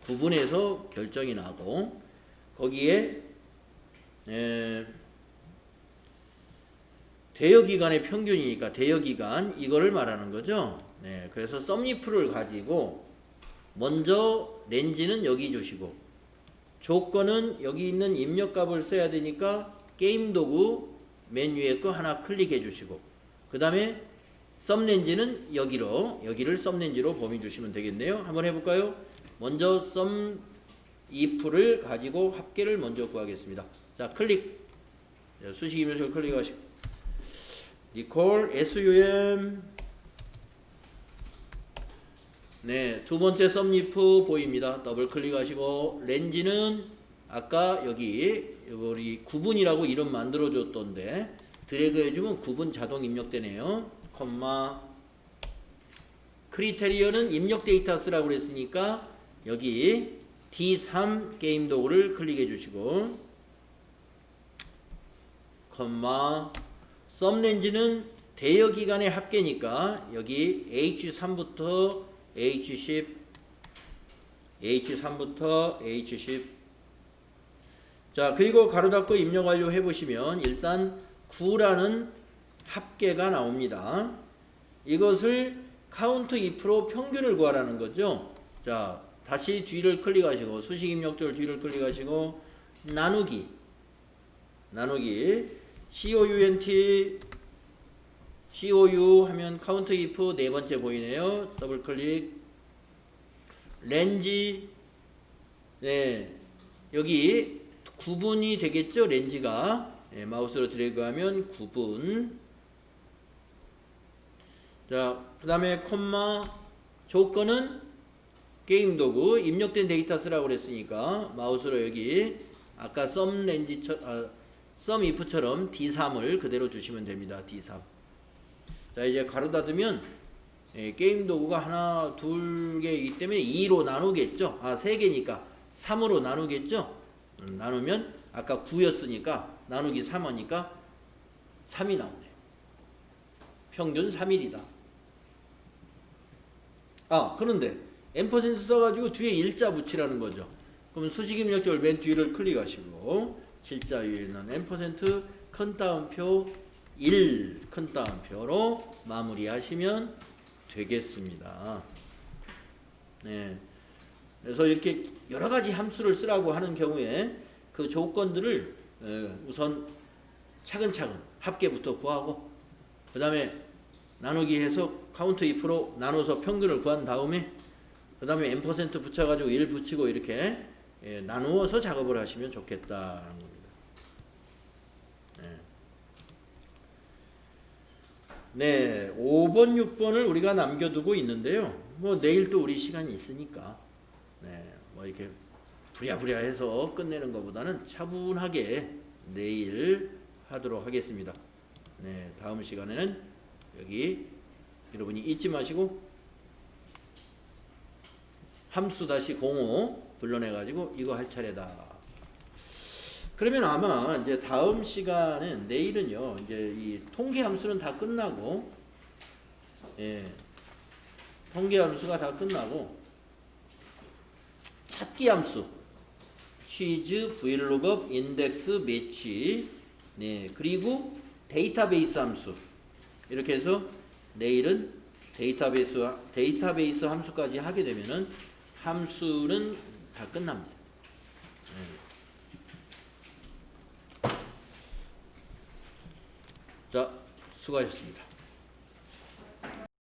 구분해서 결정이 나고, 거기에 대여 기간의 평균이니까 대여 기간 이거를 말하는 거죠. 네, 그래서 SUMIF를 가지고 먼저 렌즈는 여기 주시고, 조건은 여기 있는 입력값을 써야 되니까 게임 도구 맨 위에 거 하나 클릭해 주시고, 그 다음에 썸렌즈는 여기를 썸렌즈로 범위 주시면 되겠네요. 한번 해볼까요? 먼저 SUMIF를 가지고 합계를 먼저 구하겠습니다. 자, 클릭. 수식 입력을 클릭하시고 equal SUM. 네, 두 번째 SUMIF 보입니다. 더블 클릭하시고 렌즈는 아까 여기 우리 구분이라고 이름 만들어 줬던데 드래그 해주면 구분 자동 입력되네요. 콤마 크리테리어는 입력 데이터 쓰라고 그랬으니까 여기 D3 게임 도구를 클릭해 주시고, 콤마 썸렌즈는 대여 기간의 합계니까 여기 H3부터 H10, H3부터 H10. 자, 그리고 가로 닫고 입력 완료 해보시면 일단 9라는 합계가 나옵니다. 이것을 카운트 if로 평균을 구하라는 거죠. 자, 다시 뒤를 클릭하시고 수식 입력줄 뒤를 클릭하시고 나누기 COU 하면 카운트 if 네 번째 보이네요. 더블 클릭. 렌즈, 네, 여기 구분이 되겠죠. 렌즈가, 네, 마우스로 드래그하면 구분. 자, 그 다음에 콤마 조건은 게임 도구 입력된 데이터 쓰라고 그랬으니까 마우스로 여기 아까 SUMIF처럼 D3을 그대로 주시면 됩니다. D3. 자, 이제 가로 닫으면 게임 도구가 하나, 둘 개이기 때문에 2로 나누겠죠. 아, 3개니까 3으로 나누겠죠. 나누면 아까 9였으니까 나누기 3하니까 3이 나오네요. 평균 3일이다. 그런데 M% 써가지고 뒤에 일자 붙이라는 거죠. 그러면 수식 입력절 맨 뒤를 클릭하시고 질자 위에 있는 M% 큰 따옴표 1 큰 따옴표로 마무리하시면 되겠습니다. 네. 그래서 이렇게 여러 가지 함수를 쓰라고 하는 경우에 그 조건들을 우선 차근차근 합계부터 구하고 그 다음에 나누기 해서 카운트 if로 나눠서 평균을 구한 다음에 그 다음에 M% 붙여가지고 1 붙이고 이렇게 나누어서 작업을 하시면 좋겠다는 겁니다. 네, 5번, 6번을 우리가 남겨두고 있는데요. 뭐 내일 또 우리 시간이 있으니까 뭐 이렇게 부랴부랴 해서 끝내는 것보다는 차분하게 내일 하도록 하겠습니다. 다음 시간에는 여기 여러분이 잊지 마시고 함수 다시 05 불러내가지고 이거 할 차례다. 그러면 아마 이제 다음 시간은 내일은요 이제 이 통계 함수는 다 끝나고 통계 함수가 다 끝나고 찾기 함수 취즈, vlookup, 인덱스, 매치 그리고 데이터베이스 함수 이렇게 해서 내일은 데이터베이스 함수까지 하게 되면은 함수는 다 끝납니다. 자, 수고하셨습니다.